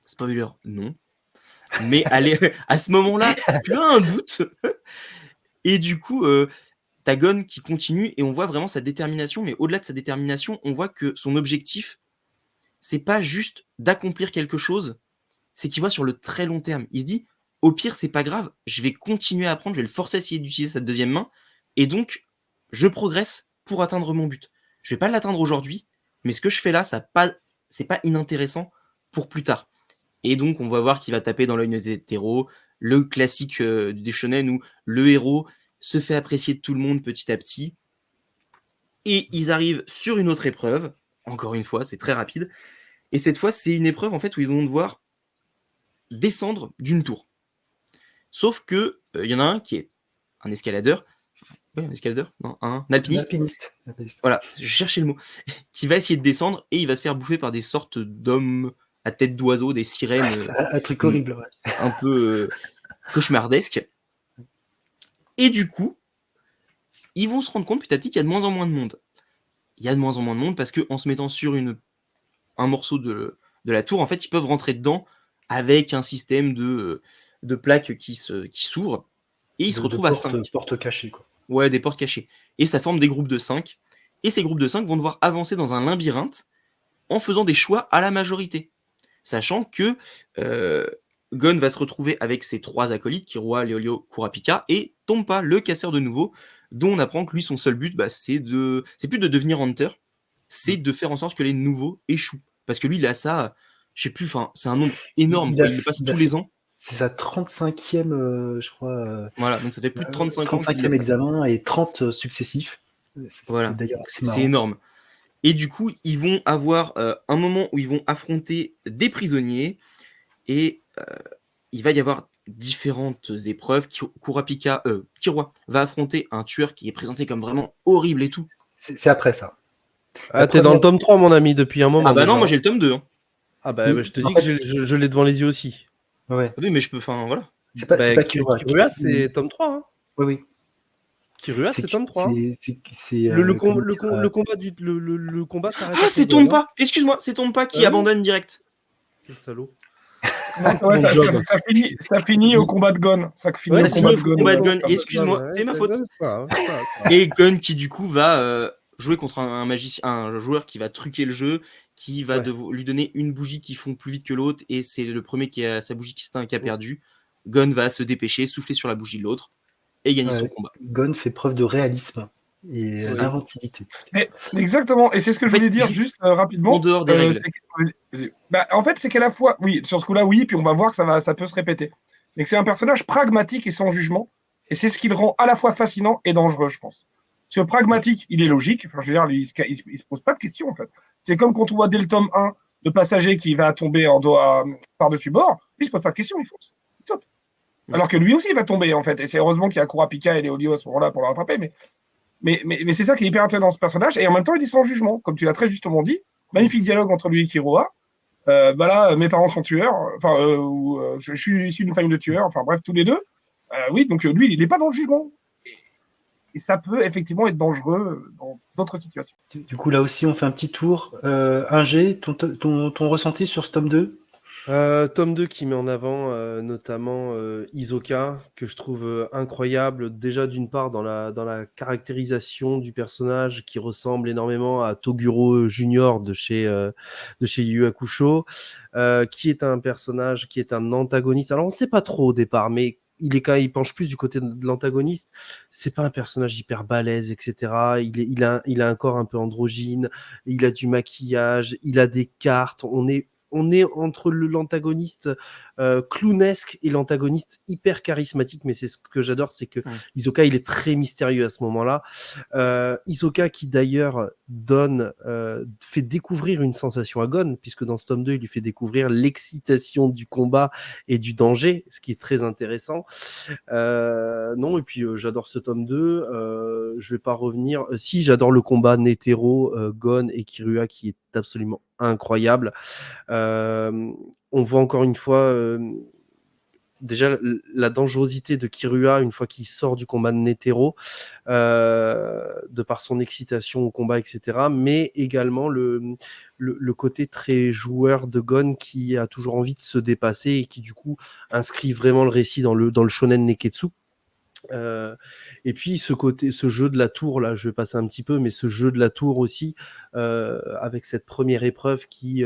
Spoiler, non. Mais allez, à ce moment-là, tu as un doute. Et du coup, t'as Gon qui continue et on voit vraiment sa détermination. Mais au-delà de sa détermination, on voit que son objectif, c'est pas juste d'accomplir quelque chose, c'est qu'il voit sur le très long terme. Il se dit, au pire, c'est pas grave, je vais continuer à apprendre, je vais le forcer à essayer d'utiliser sa deuxième main. Et donc, je progresse pour atteindre mon but. Je vais pas l'atteindre aujourd'hui, mais ce que je fais là, c'est pas inintéressant pour plus tard. Et donc, on va voir qu'il va taper dans l'œil de Netero, le classique des shonen où le héros se fait apprécier de tout le monde petit à petit. Et ils arrivent sur une autre épreuve. Encore une fois, c'est très rapide. Et cette fois, c'est une épreuve en fait où ils vont devoir descendre d'une tour. Sauf que il y en a un qui est un escaladeur. Oui, un escaladeur. Non, un alpiniste. Alpiniste. Voilà, je cherchais le mot. Qui va essayer de descendre et il va se faire bouffer par des sortes d'hommes à tête d'oiseau, des sirènes. Un truc horrible. Ouais. Un peu cauchemardesque. Et du coup, ils vont se rendre compte petit à petit qu'il y a de moins en moins de monde. Il y a de moins en moins de monde parce qu'en se mettant sur un morceau de la tour, en fait, ils peuvent rentrer dedans avec un système de plaques qui s'ouvrent. Et ils se retrouvent à 5. Portes cachées, quoi. Ouais, des portes cachées. Et ça forme des groupes de 5. Et ces groupes de 5 vont devoir avancer dans un labyrinthe en faisant des choix à la majorité. Sachant que Gon va se retrouver avec ses 3 acolytes, Killua, Leolio, Kurapika, et Tompa, le casseur de nouveau, dont on apprend que lui, son seul but, bah, c'est plus de devenir Hunter, c'est de faire en sorte que les nouveaux échouent. Parce que lui, il a ça, je sais plus, c'est un nombre énorme, il le passe tous les ans. C'est sa 35e, je crois. Voilà, donc ça fait plus de 35 ans. 35e examen et 30 successifs. Voilà, d'ailleurs assez marrant. c'est énorme. Et du coup, ils vont avoir un moment où ils vont affronter des prisonniers et il va y avoir différentes épreuves. Killua va affronter un tueur qui est présenté comme vraiment horrible et tout. C'est après ça. Ah, t'es dans le tome 3, mon ami, depuis un moment. Ah bah non, déjà. moi j'ai le tome 2. Hein. Ah bah, Oui, je te en dis fait, que je l'ai devant les yeux aussi. Ouais. Ah oui, mais je peux. Enfin, voilà. C'est pas Bah, Killua. Kirua, c'est tome 3. Hein. Oui, oui. Kirua, c'est tome 3. Hein. C'est, Le comment dire, combat le combat s'arrête. Ah, c'est Tomba. Tomba. Excuse-moi, c'est Tomba qui Ah oui. abandonne direct. Quel salaud. Ouais, Mon job. ça finit au combat de Gon. Ça finit Ouais, au ça finit combat au de Gon. combat de ouais. Gon. Et excuse-moi, c'est ma faute. C'est pas grave, c'est pas grave. Et Gon qui du coup va jouer contre un magicien, un joueur qui va truquer le jeu, qui va lui donner une bougie qui fond plus vite que l'autre, et c'est le premier qui a sa bougie qui s'éteint qui a perdu. Gon va se dépêcher, souffler sur la bougie de l'autre et gagner son combat. Gon fait preuve de réalisme et C'est ça. d'inventivité. Exactement, et c'est ce que je En fait, voulais dire juste rapidement. En dehors des règles. En fait, c'est qu'à la fois, oui, sur ce coup-là, oui, puis on va voir que ça peut se répéter. Mais que c'est un personnage pragmatique et sans jugement, et c'est ce qui le rend à la fois fascinant et dangereux, je pense. Sur pragmatique, il est logique, enfin, je veux dire, il se pose pas de questions, en fait. C'est comme quand on voit dès le tome 1 le passager qui va tomber par-dessus bord, lui, il se pose pas de questions, il fonce. Il saute. Alors que lui aussi, il va tomber, en fait, et c'est heureusement qu'il y a Kurapika et Léolio à ce moment-là pour le rattraper, mais c'est ça qui est hyper intéressant dans ce personnage, et en même temps, il est sans jugement, comme tu l'as très justement dit. Magnifique dialogue entre lui et Killua. Là, mes parents sont tueurs, je suis issu d'une famille de tueurs, enfin bref, tous les deux. Oui, donc lui, il n'est pas dans le jugement. Et ça peut effectivement être dangereux dans d'autres situations. Du coup, là aussi, on fait un petit tour. Ingé, ton ressenti sur ce tome 2 ? Tome 2 qui met en avant notamment Hisoka, que je trouve incroyable, déjà d'une part dans la caractérisation du personnage qui ressemble énormément à Toguro Junior de chez Yu Yu Hakusho, qui est un personnage qui est un antagoniste. Alors on ne sait pas trop au départ, mais il penche plus du côté de l'antagoniste. C'est pas un personnage hyper balèze, etc. Il a un corps un peu androgyne, il a du maquillage, il a des cartes. On est entre l'antagoniste clownesque et l'antagoniste hyper charismatique, mais c'est ce que j'adore, c'est que Hisoka, il est très mystérieux à ce moment-là. Hisoka qui d'ailleurs fait découvrir une sensation à Gon, puisque dans ce tome 2, il lui fait découvrir l'excitation du combat et du danger, ce qui est très intéressant. Et puis j'adore ce tome 2. Je vais pas revenir. Si, j'adore le combat Netero, Gon et Kirua qui est absolument incroyable. On voit encore une fois déjà la dangerosité de Kirua une fois qu'il sort du combat de Netero, de par son excitation au combat, etc. Mais également le côté très joueur de Gon qui a toujours envie de se dépasser et qui du coup inscrit vraiment le récit dans le shonen Neketsu. Et puis ce jeu de la tour là, je vais passer un petit peu, mais ce jeu de la tour aussi, avec cette première épreuve qui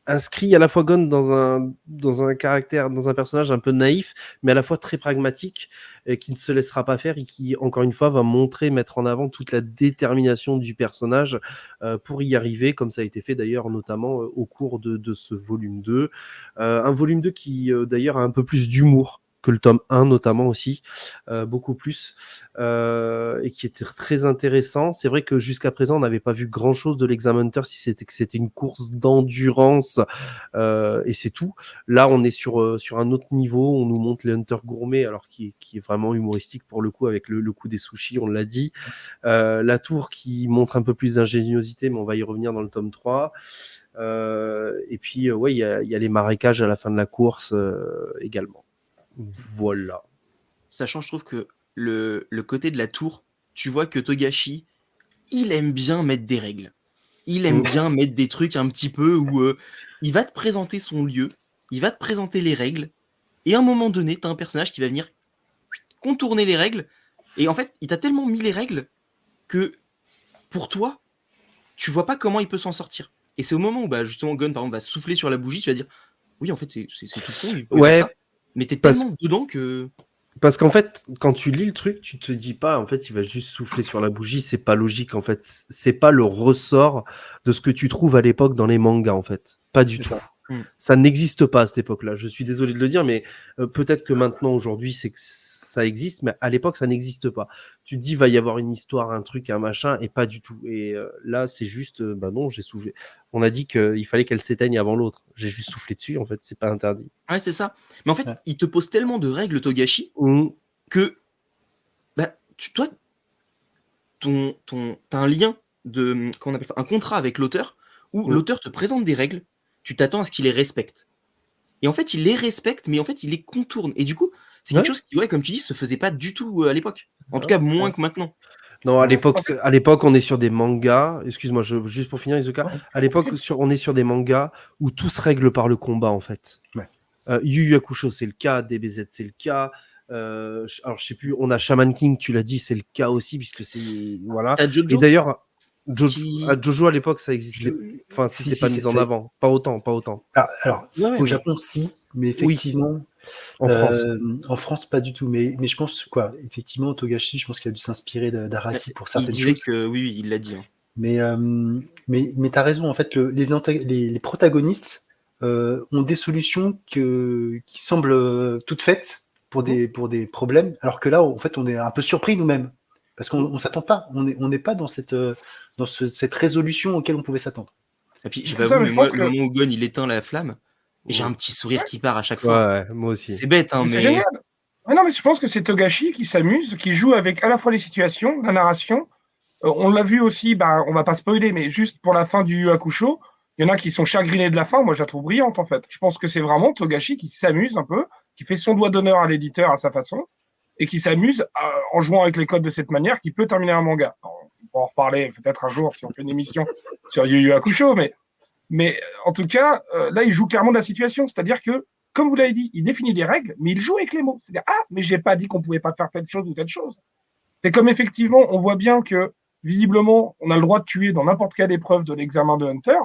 inscrit à la fois Gon dans un caractère, dans un personnage un peu naïf, mais à la fois très pragmatique, et qui ne se laissera pas faire et qui, encore une fois, va mettre en avant toute la détermination du personnage pour y arriver, comme ça a été fait d'ailleurs notamment au cours de ce volume 2. Un volume 2 qui d'ailleurs a un peu plus d'humour que le tome 1 notamment aussi, beaucoup plus, et qui était très intéressant. C'est vrai que jusqu'à présent, on n'avait pas vu grand-chose de l'Examenter, si c'était une course d'endurance, et c'est tout. Là, on est sur un autre niveau, on nous montre les Hunter gourmet, alors qui est vraiment humoristique pour le coup, avec le coup des sushis, on l'a dit. La tour qui montre un peu plus d'ingéniosité, mais on va y revenir dans le tome 3. Et puis, il y a les marécages à la fin de la course également. Voilà. Sachant, je trouve que le côté de la tour, tu vois que Togashi, il aime bien mettre des règles. Il aime bien mettre des trucs un petit peu où il va te présenter son lieu, il va te présenter les règles, et à un moment donné, tu as un personnage qui va venir contourner les règles, et en fait, il t'a tellement mis les règles que pour toi, tu vois pas comment il peut s'en sortir. Et c'est au moment où justement Gon, par exemple, va souffler sur la bougie, tu vas dire, oui, en fait, c'est tout con, il peut faire ça. Mais t'es tellement dedans que... Parce qu'en fait, quand tu lis le truc, tu te dis pas, en fait, il va juste souffler sur la bougie, c'est pas logique, en fait. C'est pas le ressort de ce que tu trouves à l'époque dans les mangas, en fait. Pas du tout. Ça n'existe pas à cette époque-là. Je suis désolé de le dire, mais peut-être que maintenant, aujourd'hui, c'est que ça existe, mais à l'époque, ça n'existe pas. Tu te dis, va y avoir une histoire, un truc, un machin, et pas du tout. Et là, c'est juste, bah non, j'ai soufflé. On a dit qu'il fallait qu'elle s'éteigne avant l'autre. J'ai juste soufflé dessus, en fait, c'est pas interdit. Ouais, c'est ça. Mais en fait, Ouais. il te pose tellement de règles, Togashi, que bah, toi, t'as un lien de, comment on appelle ça, un contrat avec l'auteur où l'auteur te présente des règles, tu t'attends à ce qu'il les respecte. Et en fait, il les respecte, mais en fait, il les contourne. Et du coup, c'est quelque chose qui, ouais, comme tu dis, se faisait pas du tout à l'époque. En tout cas, moins que maintenant. Non, à l'époque, on est sur des mangas. Excuse-moi, juste pour finir, Izuka. À l'époque, on est sur des mangas où tout se règle par le combat, en fait. Ouais. Yu Yu Hakusho, c'est le cas. DBZ, c'est le cas. Alors, je sais plus. On a Shaman King, tu l'as dit, c'est le cas aussi, puisque c'est voilà. T'as Jojo. Et d'ailleurs, qui- Jojo à l'époque, ça existait. Enfin, Si, c'était si, pas mis en avant. Pas autant. Alors, Ouais, au mais- Japon, si, mais effectivement, En France. en France, pas du tout. Mais je pense, quoi, effectivement, Togashi, je pense qu'il a dû s'inspirer d'Araki pour Il certaines disait choses. que oui, il l'a dit. Hein. Mais tu as raison, en fait, les protagonistes ont des solutions qui semblent toutes faites pour des problèmes, alors que là, en fait, on est un peu surpris nous-mêmes, parce qu'on ne s'attend pas, on n'est pas dans cette résolution auquel on pouvait s'attendre. Et puis, je sais C'est pas ça, vous, mais mais je moi, pense le que- moment où Gon il éteint la flamme, j'ai un petit sourire qui part à chaque Ouais, fois. ouais, moi aussi. C'est bête, hein, Mais c'est mais génial. Ouais, non, mais je pense que c'est Togashi qui s'amuse, qui joue avec à la fois les situations, la narration. On l'a vu aussi, bah, on va pas spoiler, mais juste pour la fin du Yu Yu Hakusho, il y en a qui sont chagrinés de la fin. Moi, je la trouve brillante, en fait. Je pense que c'est vraiment Togashi qui s'amuse un peu, qui fait son doigt d'honneur à l'éditeur à sa façon, et qui s'amuse en jouant avec les codes de cette manière, qui peut terminer un manga. Alors, on pourra en reparler peut-être un jour si on fait une émission sur Yu Yu Hakusho, mais en tout cas, là, il joue clairement de la situation. C'est-à-dire que, comme vous l'avez dit, il définit des règles, mais il joue avec les mots. C'est-à-dire, ah, mais j'ai pas dit qu'on pouvait pas faire telle chose ou telle chose. C'est comme effectivement, on voit bien que, visiblement, on a le droit de tuer dans n'importe quelle épreuve de l'examen de Hunter,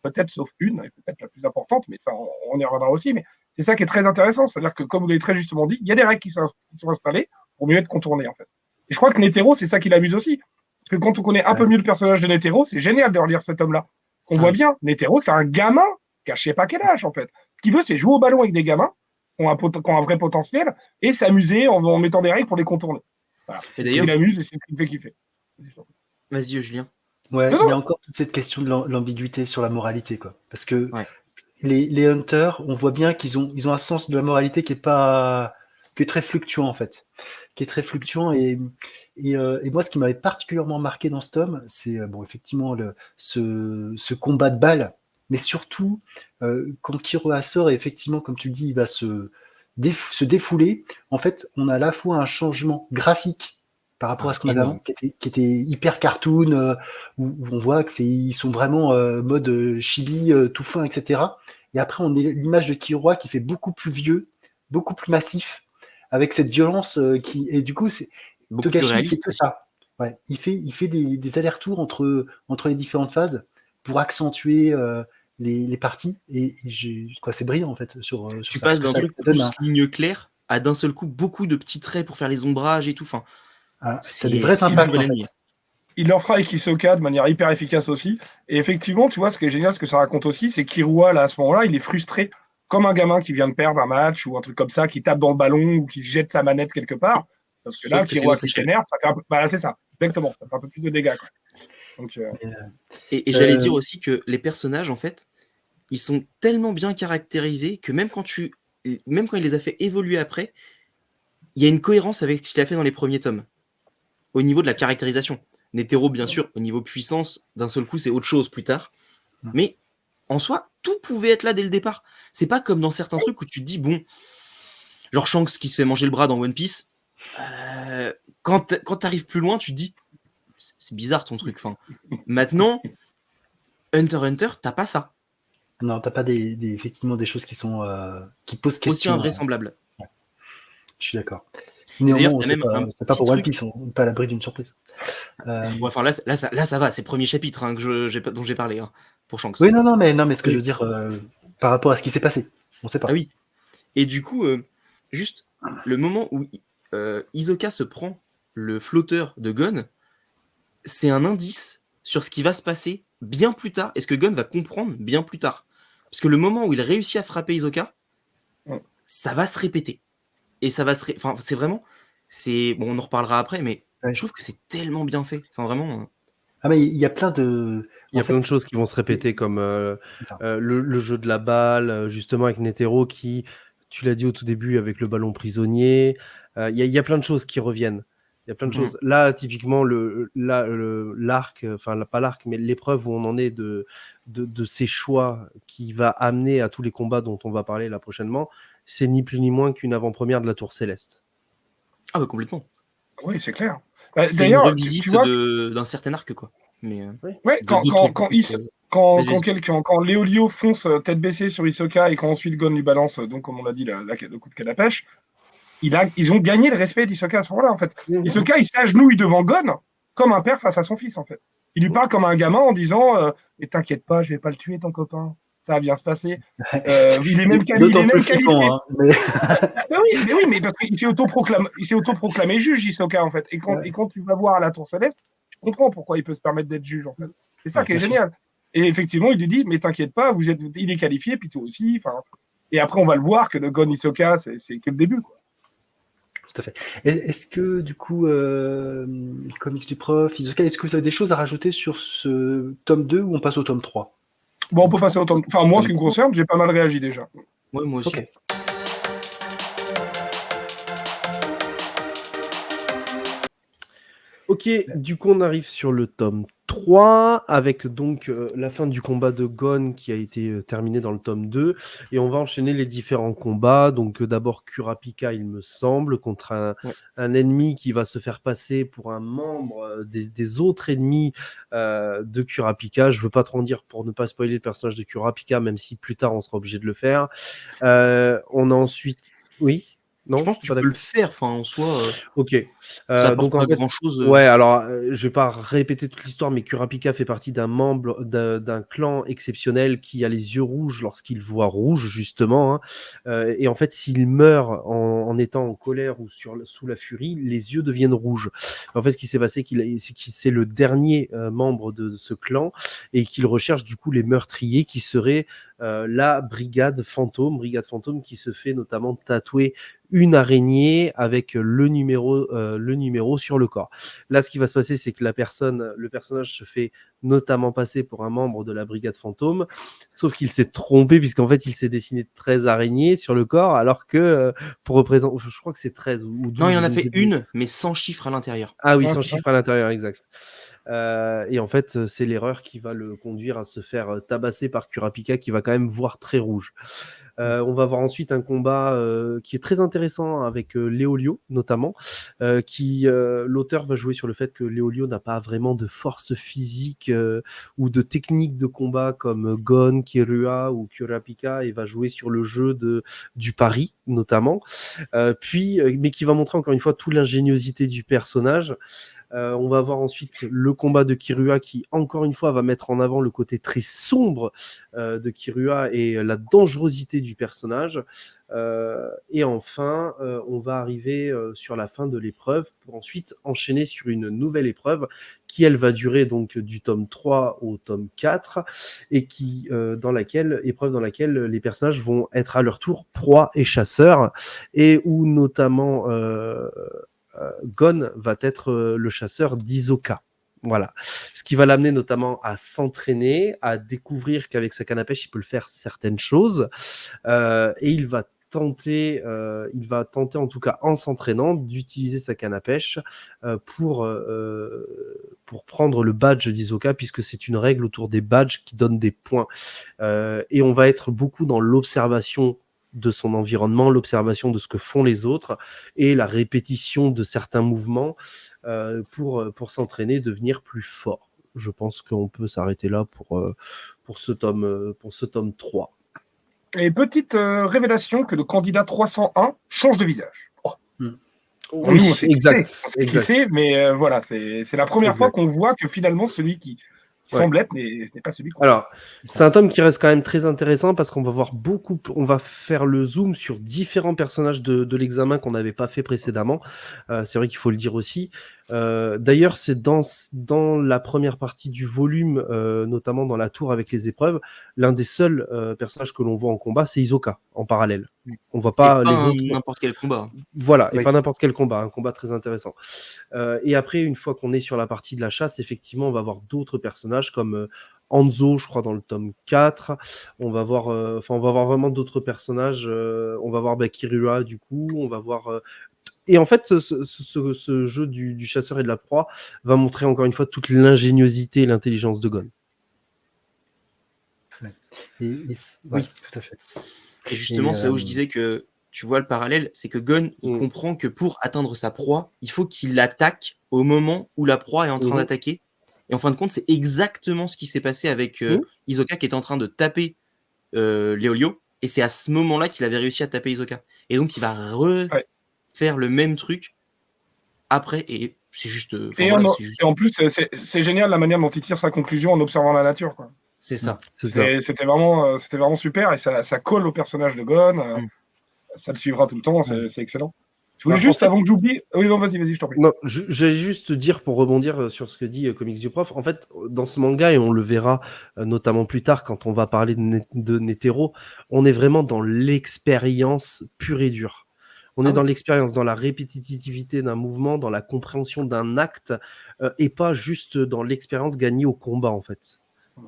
peut-être sauf une, et peut-être la plus importante, mais ça, on y reviendra aussi. Mais c'est ça qui est très intéressant. C'est-à-dire que, comme vous l'avez très justement dit, il y a des règles qui sont installées pour mieux être contournées, en fait. Et je crois que Netero, c'est ça qui l'amuse aussi. Parce que quand on connaît un peu mieux le personnage de Netero, c'est génial de relire cet homme-là. On voit bien, Netero, c'est un gamin qui a je sais pas quel âge, en fait. Ce qu'il veut, c'est jouer au ballon avec des gamins qui ont un vrai potentiel et s'amuser en mettant des règles pour les contourner. Voilà. Et C'est ce d'ailleurs- qui l'amuse et c'est ce qui me fait kiffer. vas-y, Julien. Ouais, Non, il y a non. encore toute cette question de l'ambiguïté sur la moralité, quoi. Parce que Ouais. les hunters, on voit bien qu'ils ont un sens de la moralité qui est très fluctuant, en fait. Qui est très fluctuant. Et moi, ce qui m'avait particulièrement marqué dans ce tome, c'est effectivement ce combat de balles, mais surtout quand Kiroha sort, et effectivement, comme tu le dis, il va se défouler. En fait, on a à la fois un changement graphique par rapport à ce qu'on avait avant, qui était hyper cartoon, où on voit ils sont vraiment mode chibi, tout fin, etc. Et après, on a l'image de Kiroha qui fait beaucoup plus vieux, beaucoup plus massif, avec cette violence et du coup, Beaucoup plus Togashi, il fait réaliste que aussi. ça. Ouais, il fait des allers-retours entre les différentes phases pour accentuer les parties. Et c'est brillant, en fait, sur Tu ça. passes Parce d'un que truc ça donne plus ligne claire à d'un seul coup beaucoup de petits traits pour faire les ombrages et tout. Enfin, ça a des vrais c'est le impacts, jour et en la fait. nuit. Il leur fera avec Hisoka de manière hyper efficace aussi. Et effectivement, tu vois, ce qui est génial, ce que ça raconte aussi, c'est qu'Irua, là, à ce moment-là, il est frustré, comme un gamin qui vient de perdre un match ou un truc comme ça, qui tape dans le ballon ou qui jette sa manette quelque part. Parce que Sauf là, que c'est Kirua notre qui échelle. s'énerve, ça fait un peu. Voilà, c'est ça, exactement. Ça fait un peu plus de dégâts, quoi. Donc, Et j'allais dire aussi que les personnages, en fait, ils sont tellement bien caractérisés que même quand il les a fait évoluer après, il y a une cohérence avec ce qu'il a fait dans les premiers tomes. Au niveau de la caractérisation. Netero, bien sûr, au niveau puissance, d'un seul coup, c'est autre chose plus tard. Mais en soi, tout pouvait être là dès le départ. C'est pas comme dans certains trucs où tu te dis, bon, genre Shanks qui se fait manger le bras dans One Piece, quand t'arrives plus loin, tu te dis, c'est bizarre ton truc. Enfin, maintenant, Hunter x Hunter, t'as pas ça. Non, t'as pas effectivement des choses qui posent Aussi question. invraisemblable. Je suis d'accord. D'ailleurs, Néanmoins, t'as même un c'est pas petit pour One truc. Piece, on n'est pas à l'abri d'une surprise. Bon, enfin, là, ça va, c'est le premier chapitre hein, dont j'ai parlé, hein, pour Shanks. Oui, non, mais ce que je veux dire, par rapport à ce qui s'est passé, on sait pas. Ah oui. Et du coup, juste le moment où Hisoka se prend le flotteur de Gon, c'est un indice sur ce qui va se passer bien plus tard et ce que Gon va comprendre bien plus tard. Parce que le moment où il réussit à frapper Hisoka, Ouais. ça va se répéter. Et ça va se... Enfin, c'est vraiment... Bon, on en reparlera après, mais Ouais. je trouve que c'est tellement bien fait. Enfin, vraiment... Ah, mais il y a plein de. Il y a En fait, plein de choses qui vont se répéter, comme le jeu de la balle, justement avec Netero qui, tu l'as dit au tout début, avec le ballon prisonnier. Il y a plein de choses qui reviennent. Il y a plein de Mhm. choses. Là, typiquement, l'arc, enfin pas l'arc, mais l'épreuve où on en est de ces choix qui va amener à tous les combats dont on va parler là prochainement, c'est ni plus ni moins qu'une avant-première de la Tour Céleste. Ah bah complètement. Oui, c'est clair. C'est une D'ailleurs, revisite tu vois, d'un certain arc, quoi. Mais ouais, d'autres... quand Léolio fonce tête baissée sur Hisoka et quand ensuite Gon lui balance, donc comme on l'a dit, le coup de canne à pêche, ils ont gagné le respect d'Hisoka à ce moment-là, en fait. Hisoka, il s'agenouille devant Gon comme un père face à son fils, en fait. Il lui parle comme un gamin en disant mais t'inquiète pas, je vais pas le tuer, ton copain. Ça va bien se passer. Il est même c'est d'autant plus qualifié. flippant. Hein, mais... mais oui, parce qu'il s'est autoproclamé juge, Hisoka, en fait. Et quand tu vas voir à la Tour Céleste, tu comprends pourquoi il peut se permettre d'être juge, en fait. C'est ça qui est génial. Et effectivement, il lui dit, mais t'inquiète pas, il est qualifié, puis toi aussi. Et après, on va le voir que le Gon Hisoka, c'est que le début, quoi. Tout à fait. Est-ce que, du coup, les comics du prof, Hisoka, est-ce que vous avez des choses à rajouter sur ce tome 2 ou on passe au tome 3? Bon, on peut passer au tome... Enfin, moi, en ce qui me concerne, j'ai pas mal réagi déjà. Ouais, moi aussi. Ok. Ok, du coup on arrive sur le tome 3 avec donc la fin du combat de Gon qui a été terminé dans le tome 2 et on va enchaîner les différents combats. Donc d'abord Kurapika il me semble contre un ennemi qui va se faire passer pour un membre des autres ennemis de Kurapika. Je veux pas trop en dire pour ne pas spoiler le personnage de Kurapika même si plus tard on sera obligé de le faire. On a ensuite... Oui. Non, je pense que tu peux le faire, enfin en soi. Ok. Ça apporte donc en pas fait, grand chose. Ouais, alors je vais pas répéter toute l'histoire, mais Kurapika fait partie d'un membre d'un clan exceptionnel qui a les yeux rouges lorsqu'il voit rouge justement. Hein. Et en fait, s'il meurt en étant en colère ou sous la furie, les yeux deviennent rouges. En fait, ce qui s'est passé, c'est le dernier membre de ce clan et qu'il recherche du coup les meurtriers qui seraient la brigade fantôme qui se fait notamment tatouer une araignée avec le numéro sur le corps. Là, ce qui va se passer, c'est que le personnage se fait notamment passer pour un membre de la brigade fantôme, sauf qu'il s'est trompé puisqu'en fait, il s'est dessiné 13 araignées sur le corps, alors que pour représenter, je crois que c'est 13 ou 12. Non, il en a fait une, mais sans chiffre à l'intérieur. Ah oui, sans chiffre à l'intérieur, exact. Et en fait, c'est l'erreur qui va le conduire à se faire tabasser par Kurapika, qui va quand même voir très rouge. On va voir ensuite un combat qui est très intéressant avec Léolio, notamment, l'auteur va jouer sur le fait que Léolio n'a pas vraiment de force physique ou de technique de combat comme Gon, Kirua ou Kurapika, et va jouer sur le jeu du pari, notamment. Mais qui va montrer encore une fois toute l'ingéniosité du personnage. On va voir ensuite le combat de Kirua qui, encore une fois, va mettre en avant le côté très sombre de Kirua et la dangerosité du personnage. Et enfin, on va arriver sur la fin de l'épreuve pour ensuite enchaîner sur une nouvelle épreuve qui, elle, va durer donc du tome 3 au tome 4 et dans laquelle les personnages vont être à leur tour proies et chasseurs et où notamment... Gon va être le chasseur d'Hisoka. Voilà. Ce qui va l'amener notamment à s'entraîner, à découvrir qu'avec sa canne à pêche, il peut le faire certaines choses. Et il va tenter en tout cas en s'entraînant d'utiliser sa canne à pêche pour prendre le badge d'Hisoka, puisque c'est une règle autour des badges qui donne des points. Et on va être beaucoup dans l'observation de son environnement, l'observation de ce que font les autres et la répétition de certains mouvements pour s'entraîner, devenir plus fort. Je pense qu'on peut s'arrêter là pour ce tome 3. Et petite révélation que le candidat 301 change de visage. Oui, nous, on sait exact. qui c'est, mais voilà, c'est la première fois qu'on voit que finalement celui qui semble être, mais ce n'est pas celui qu'on Alors, c'est un tome qui reste quand même très intéressant parce qu'on va voir on va faire le zoom sur différents personnages de l'examen qu'on n'avait pas fait précédemment. C'est vrai qu'il faut le dire aussi. D'ailleurs, c'est dans la première partie du volume, notamment dans la tour avec les épreuves, l'un des seuls personnages que l'on voit en combat, c'est Hisoka en parallèle. On voit pas Et pas les autres. n'importe quel combat. Voilà, et Oui. pas n'importe quel combat, un combat très intéressant. Et après, une fois qu'on est sur la partie de la chasse, effectivement, on va voir d'autres personnages comme Hanzo, je crois, dans le tome 4. On va voir vraiment d'autres personnages. On va voir Kirua, du coup. On va voir. Et en fait, ce jeu du chasseur et de la proie va montrer encore une fois toute l'ingéniosité et l'intelligence de Gon. Oui, tout à fait. Et justement, Et, c'est là où je disais que tu vois le parallèle, c'est que Gon, il comprend que pour atteindre sa proie, il faut qu'il l'attaque au moment où la proie est en train d'attaquer. Et en fin de compte, c'est exactement ce qui s'est passé avec Hisoka qui était en train de taper Léolio. Et c'est à ce moment-là qu'il avait réussi à taper Hisoka. Et donc, il va refaire le même truc après. Et c'est juste. Et en plus, c'est génial la manière dont il tire sa conclusion en observant la nature, quoi. C'est ça. C'était vraiment super et ça colle au personnage de Gon. Ça le suivra tout le temps, c'est excellent. Je voulais juste, avant que j'oublie... Oui, non, vas-y, je t'en prie. Non, j'allais juste dire, pour rebondir sur ce que dit Comics du Prof, en fait, dans ce manga, et on le verra notamment plus tard quand on va parler de Netero, on est vraiment dans l'expérience pure et dure. On est dans l'expérience, dans la répétitivité d'un mouvement, dans la compréhension d'un acte, et pas juste dans l'expérience gagnée au combat, en fait.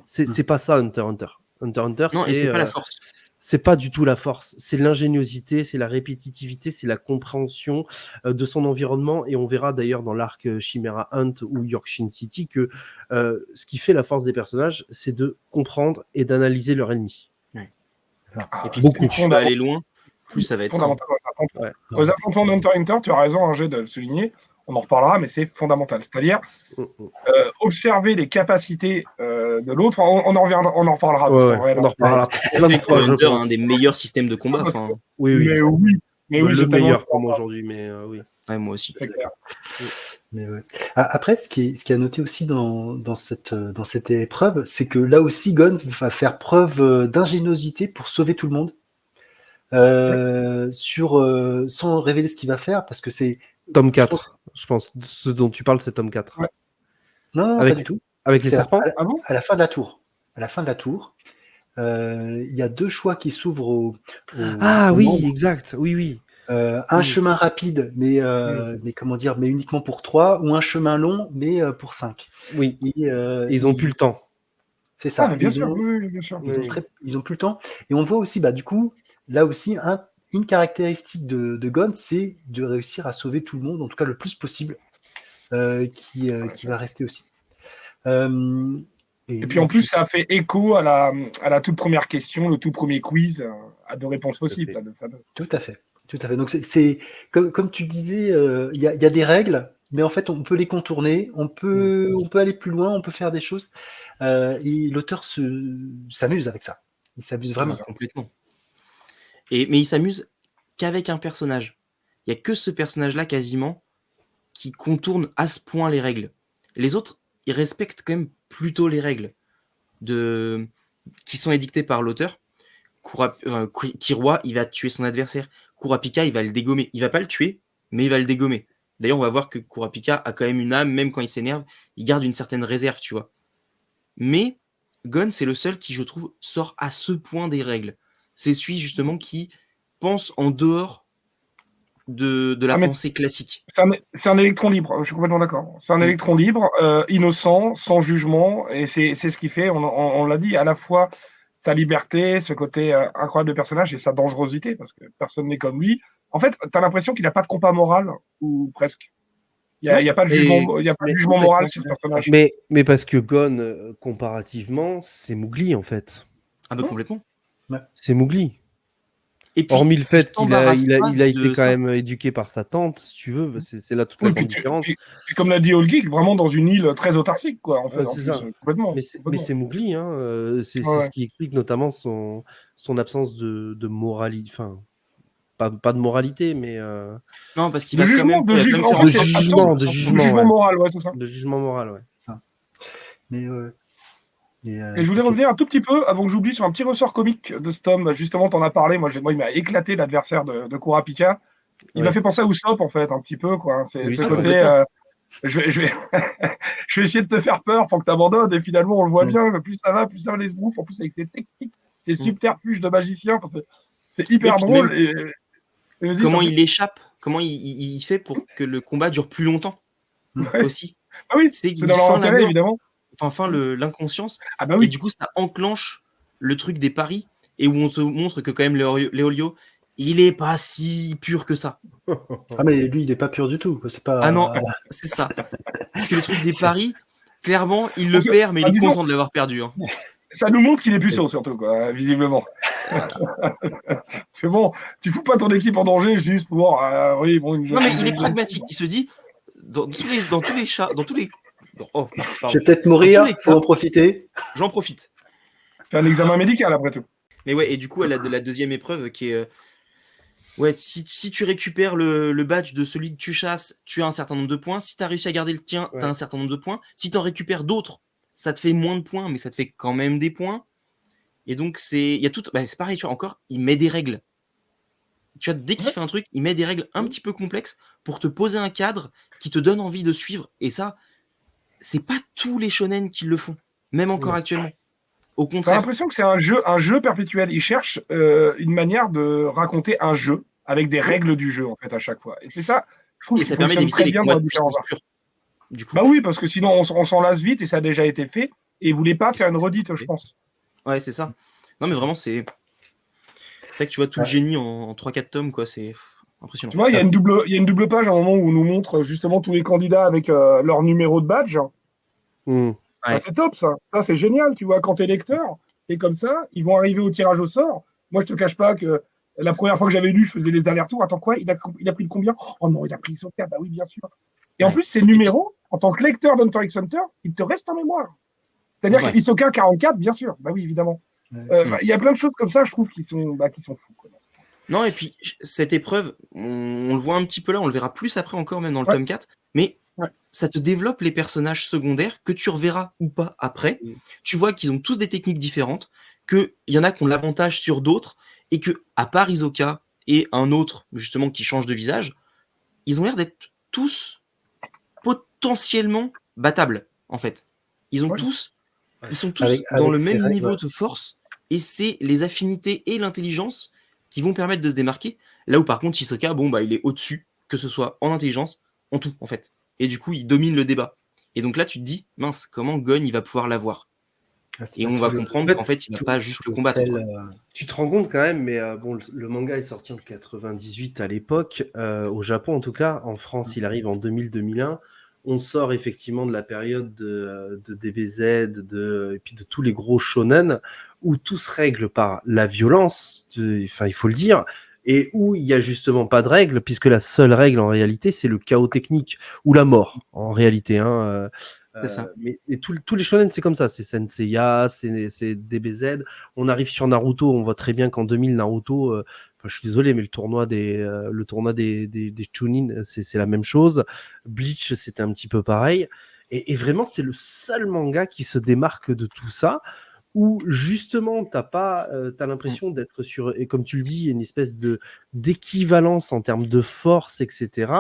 C'est pas ça, Hunter x Hunter. Hunter x Hunter, non, et c'est pas la force. C'est pas du tout la force, c'est l'ingéniosité, c'est la répétitivité, c'est la compréhension de son environnement. Et on verra d'ailleurs dans l'arc Chimera Hunt ou Yorkshire City que ce qui fait la force des personnages, c'est de comprendre et d'analyser leur ennemi. Ouais. Et puis plus tu vas aller loin, plus ça va être fondamental. Aux affrontements d'Hunter x Hunter, tu as raison, Angers, de le souligner. On en reparlera, mais c'est fondamental. C'est-à-dire observer les capacités de l'autre. On en reparlera. On en reparlera. C'est un des meilleurs systèmes de combat. Oui. Mais oui, le meilleur pour moi aujourd'hui, mais oui. Ouais, moi aussi. C'est clair. Mais ouais. Après, ce qui est à noter aussi dans cette épreuve, c'est que là aussi, Gon va faire preuve d'ingéniosité pour sauver tout le monde. Sans révéler ce qu'il va faire, parce que c'est tome 4, je pense. Ce dont tu parles, c'est tome 4. Ouais. Non, pas du tout. Avec les serpents à la fin de la tour. À la fin de la tour, il y a deux choix qui s'ouvrent aux oui, membres. Exact. Oui. Un chemin rapide, mais comment dire, mais uniquement pour 3, ou un chemin long, mais pour 5. Oui. Ils ont plus le temps. C'est ça. Bien sûr. Bien sûr. Ils ont plus le temps. Et on voit aussi, du coup, là aussi, une caractéristique de Gon, c'est de réussir à sauver tout le monde, en tout cas le plus possible, qui va rester aussi. Et puis en plus, ça fait écho à la toute première question, le tout premier quiz, à 2 réponses possibles. Tout à fait. Donc c'est comme tu disais, il y a des règles, mais en fait on peut les contourner, on peut aller plus loin, on peut faire des choses. Et l'auteur s'amuse avec ça. Il s'amuse vraiment. Complètement. Mais il s'amuse qu'avec un personnage. Il n'y a que ce personnage-là quasiment qui contourne à ce point les règles. Les autres, ils respectent quand même plutôt les règles qui sont édictées par l'auteur. Kirua, il va tuer son adversaire. Kurapika, il va le dégommer. Il va pas le tuer, mais il va le dégommer. D'ailleurs, on va voir que Kurapika a quand même une âme, même quand il s'énerve, il garde une certaine réserve, tu vois. Mais Gon, c'est le seul qui, je trouve, sort à ce point des règles. C'est celui, justement, qui pense en dehors de la pensée classique. C'est un électron libre, je suis complètement d'accord. C'est un électron libre, innocent, sans jugement, et c'est ce qui fait, on l'a dit, à la fois sa liberté, ce côté incroyable de personnage et sa dangerosité, parce que personne n'est comme lui. En fait, tu as l'impression qu'il n'a pas de compas moral, ou presque. Il n'y a pas de jugement moral sur ce personnage. Mais parce que Gon, comparativement, c'est Mowgli, en fait. Ah bah complètement. Ouais. C'est Mowgli. Et puis, hormis le fait qu'il a été quand même éduqué par sa tante, si tu veux, c'est là toute la grande différence. Et comme l'a dit All Geek, vraiment dans une île très autarcique, quoi, en fait. C'est ça. Complètement. Mais c'est Mowgli, hein. C'est ce qui explique notamment son absence de moralité. Enfin, pas de moralité, mais. Non, parce qu'il va quand même. De jugement moral, ouais, c'est ça. De jugement moral, ouais. Ça. Mais Et je voulais revenir un tout petit peu, avant que j'oublie, sur un petit ressort comique de ce tome. Justement, t'en as parlé. Moi, il m'a éclaté l'adversaire de Kurapika. Il m'a fait penser à Usopp, en fait, un petit peu, quoi. C'est Oui, ce c'est côté. complètement. Je vais je vais essayer de te faire peur pour que tu abandonnes. Et finalement, on le voit bien. Plus ça va les sbrouffes. En plus, avec ses techniques, ses subterfuges de magicien. Enfin, c'est hyper puis drôle. même Et vas-y, comment j'en prie. il échappe, comment il fait pour que le combat dure plus longtemps Ouais. aussi. Ah oui, C'est c'est qu'il dans leur feint la intérêt, mort, évidemment. enfin l'inconscience, Ah bah et oui. du coup ça enclenche le truc des paris, et où on se montre que quand même Léolio, il est pas si pur que ça. Ah, mais lui, il est pas pur du tout. C'est pas. Ah non, c'est ça. Parce que le truc des C'est- paris, clairement, il le Parce que- perd, mais il est disons- content de l'avoir perdu. Hein. Ça nous montre qu'il est puceau, surtout, quoi, visiblement. C'est bon, tu fous pas ton équipe en danger juste pour. Oui, bon, Non, mais il est pragmatique. Il se dit, dans tous les chats, dans tous les. Oh, Je pardon. vais peut-être Dans mourir, tous les faut cas- en profiter. J'en profite. Fais un examen médical, après tout. Mais ouais, et du coup, elle a de la deuxième épreuve qui est. Ouais, si tu récupères le badge de celui que tu chasses, tu as un certain nombre de points. Si tu as réussi à garder le tien, tu as un certain nombre de points. Si tu en récupères d'autres, ça te fait moins de points, mais ça te fait quand même des points. Et donc, il y a tout. Bah, c'est pareil, tu vois, encore, il met des règles. Tu vois, dès qu'il fait un truc, il met des règles un petit peu complexes pour te poser un cadre qui te donne envie de suivre. Et ça, c'est pas tous les shonen qui le font, même encore actuellement. Au T'as contraire. l'impression que c'est un jeu perpétuel. Il cherche une manière de raconter un jeu avec des règles du jeu, en fait, à chaque fois. Et c'est ça, je trouve Et qu'il ça permet fonctionne d'éviter très les bien combats dans de les différents puissance arcs. pure. Du coup. Bah oui, parce que sinon, on s'en lasse vite et ça a déjà été fait. Et ils voulaient pas faire une redite, je pense. Ouais, c'est ça. Non, mais vraiment, c'est vrai que tu vois tout le génie en 3-4 tomes, quoi. C'est impressionnant. Tu vois, il y a une double page à un moment où on nous montre justement tous les candidats avec leur numéro de badge. Hmm. Bah, Ouais. c'est top, ça. Ça, c'est génial, tu vois, quand t'es lecteur. Et comme ça, ils vont arriver au tirage au sort. Moi, je te cache pas que la première fois que j'avais lu, je faisais les allers-retours. Attends, quoi, il a pris de combien? Oh non, il a pris Hisoka. Bah oui, bien sûr. Et en Ouais. plus, ces numéros, en tant que lecteur d'Hunter x Hunter, ils te restent en mémoire. C'est-à-dire Ouais. que Hisoka 44, bien sûr. Bah oui, évidemment. Il y a plein de choses comme ça, je trouve, qui sont fous, quoi. Non, et puis cette épreuve, on le voit un petit peu là, on le verra plus après encore, même dans le Ouais. tome 4, mais Ouais. ça te développe les personnages secondaires que tu reverras ou pas après. Tu vois qu'ils ont tous des techniques différentes, qu'il y en a qui ont l'avantage sur d'autres, et que, à part Hisoka et un autre, justement, qui change de visage, ils ont l'air d'être tous potentiellement battables, en fait. Ils sont tous Avec dans le ces même règles, niveau ouais. de force, et c'est les affinités et l'intelligence qui vont permettre de se démarquer. Là où par contre Hisoka, bon bah il est au-dessus, que ce soit en intelligence, en tout en fait. Et du coup il domine le débat. Et donc là tu te dis, mince, comment Gon il va pouvoir l'avoir? C'est Et pas on va tout le- comprendre en fait, qu'en fait il va tout- pas juste tout le combattre. sel, quoi. Tu te rends compte quand même, mais bon, le manga est sorti en 98 à l'époque, au Japon en tout cas. En France, il arrive en 2000-2001. On sort effectivement de la période de DBZ, et puis de tous les gros shonen, où tout se règle par la violence, enfin il faut le dire, et où il y a justement pas de règles, puisque la seule règle en réalité, c'est le chaos technique, ou la mort, en réalité. C'est ça. Mais et tous les shonen, c'est comme ça. C'est Senseiya, c'est DBZ. On arrive sur Naruto, on voit très bien qu'en 2000, Naruto, enfin, je suis désolé, mais le tournoi des Chunin, c'est la même chose. Bleach, c'était un petit peu pareil. Et vraiment, c'est le seul manga qui se démarque de tout ça, où justement, t'as l'impression d'être sur, et comme tu le dis, une espèce d'équivalence en termes de force, etc.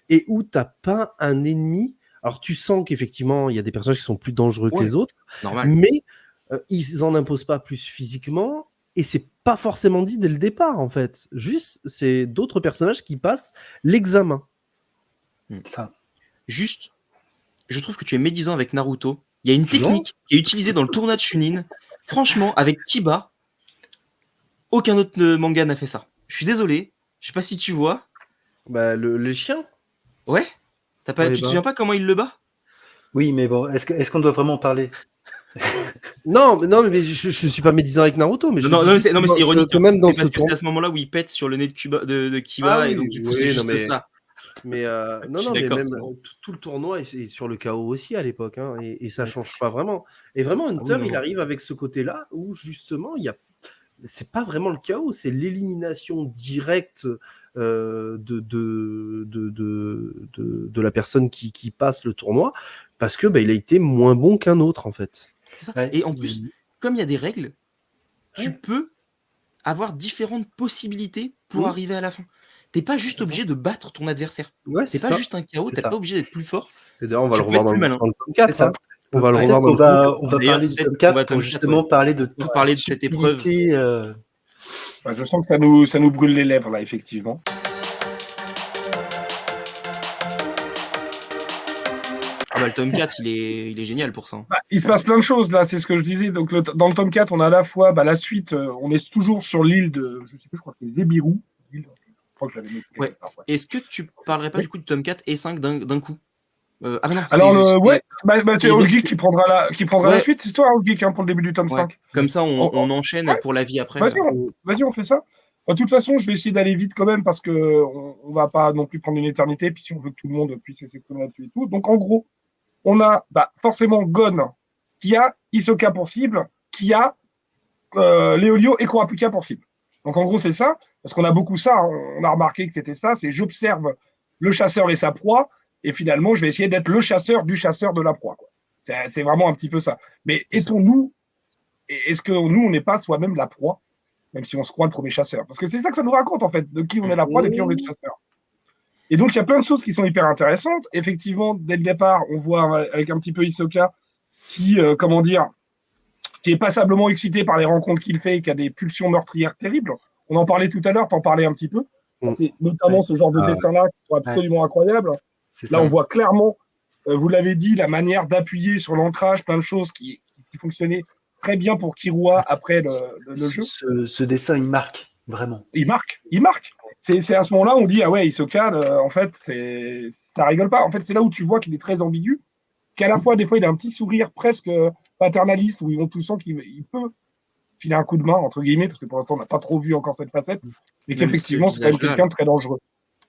Et où t'as pas un ennemi. Alors, tu sens qu'effectivement, il y a des personnages qui sont plus dangereux que Ouais. les autres, Normal. mais ils en imposent pas plus physiquement, et c'est pas forcément dit dès le départ, en fait. Juste, c'est d'autres personnages qui passent l'examen. Ça. Juste, je trouve que tu es médisant avec Naruto. Il y a une Non. technique qui est utilisée dans le tournoi de Chunin. Franchement, avec Kiba, aucun autre manga n'a fait ça. Je suis désolé. Je sais pas si tu vois. Bah, les chiens. Ouais. Tu te souviens pas comment il le bat? Oui, mais bon, est-ce qu'on doit vraiment parler? Non, mais je suis pas médisant avec Naruto, mais Non, mais c'est ironique. Quand même dans C'est ce parce que c'est tournoi. à ce moment-là où il pète sur le nez de Kiba, Ah et oui, donc du coup oui, c'est non, juste mais- ça. Mais Je non, suis mais d'accord, même c'est bon. tout le tournoi est sur le chaos aussi à l'époque, hein, et ça change pas vraiment. Et vraiment, Hunter, non, il non. arrive avec ce côté-là où justement, c'est pas vraiment le chaos, c'est l'élimination directe de la personne qui passe le tournoi, parce que il a été moins bon qu'un autre en fait. C'est ça. Ouais. Et en plus, comme il y a des règles, tu Ouais. peux avoir différentes possibilités pour Mmh. arriver à la fin. T'es pas juste obligé de battre ton adversaire. Ouais, C'est c'est pas ça. juste un KO, C'est t'es ça. pas obligé d'être plus fort. Et d'ailleurs, on va Tu le peux revoir être dans plus le, malin. dans le tome C'est 4. ça. Hein. On va le Peut-être revoir dans qu'on le tome 4. va D'ailleurs, parler du peut-être tome qu'on 4 va pour tome 4, justement parler de Pour toute parler cette de cette épreuve. subtilité. Bah, je sens que ça nous brûle les lèvres, là, effectivement. Ah bah, le tome 4, il est génial pour ça. Hein. Bah, il se passe plein de choses, là, c'est ce que je disais. Donc, dans le tome 4, on a à la fois la suite, on est toujours sur l'île de, je sais plus, je crois que c'est Zébirou. Je crois que je l'avais noté quelque Ouais. part, ouais. Est-ce que tu parlerais pas Oui. du coup du tome 4 et 5 d'un coup Ah bah non, Alors, c'est ouais, c'est c'est les Old autres. Geek qui prendra la Ouais, suite. C'est toi, Old Geek, hein, pour le début du tome ouais. 5. Comme ça, Oh, on enchaîne ouais. pour la vie après. Vas-y, on fait ça. De toute façon, je vais essayer d'aller vite quand même parce que on va pas non plus prendre une éternité. Puis si on veut que tout le monde puisse s'exprimer là-dessus et tout. Donc, en gros, on a forcément Gon qui a Hisoka pour cible, qui a Léolio et Kurapika pour cible. Donc, en gros, c'est ça. Parce qu'on a beaucoup ça. Hein, on a remarqué que c'était ça. C'est j'observe le chasseur et sa proie. Et finalement, je vais essayer d'être le chasseur du chasseur de la proie. Quoi. C'est vraiment un petit peu ça. Mais est-ce que nous, on n'est pas soi-même la proie, même si on se croit le premier chasseur? Parce que c'est ça que ça nous raconte, en fait, de qui on est la proie, de qui on est le chasseur. Et donc, il y a plein de choses qui sont hyper intéressantes. Effectivement, dès le départ, on voit avec un petit peu Hisoka qui, qui est passablement excité par les rencontres qu'il fait et qui a des pulsions meurtrières terribles. On en parlait tout à l'heure, t'en parlais un petit peu. C'est notamment ce genre de dessin-là qui sont absolument incroyables. Là, on voit clairement, vous l'avez dit, la manière d'appuyer sur l'ancrage, plein de choses qui fonctionnaient très bien pour Killua après le jeu. Ce dessin, il marque, vraiment. Il marque. C'est à ce moment-là on dit, ah ouais, Hisoka, en fait, ça rigole pas. En fait, c'est là où tu vois qu'il est très ambigu, qu'à la fois, des fois, il a un petit sourire presque paternaliste, où on sent qu'il peut filer un coup de main, entre guillemets, parce que pour l'instant, on n'a pas trop vu encore cette facette, mais qu'effectivement, c'est quand même quelqu'un de très dangereux.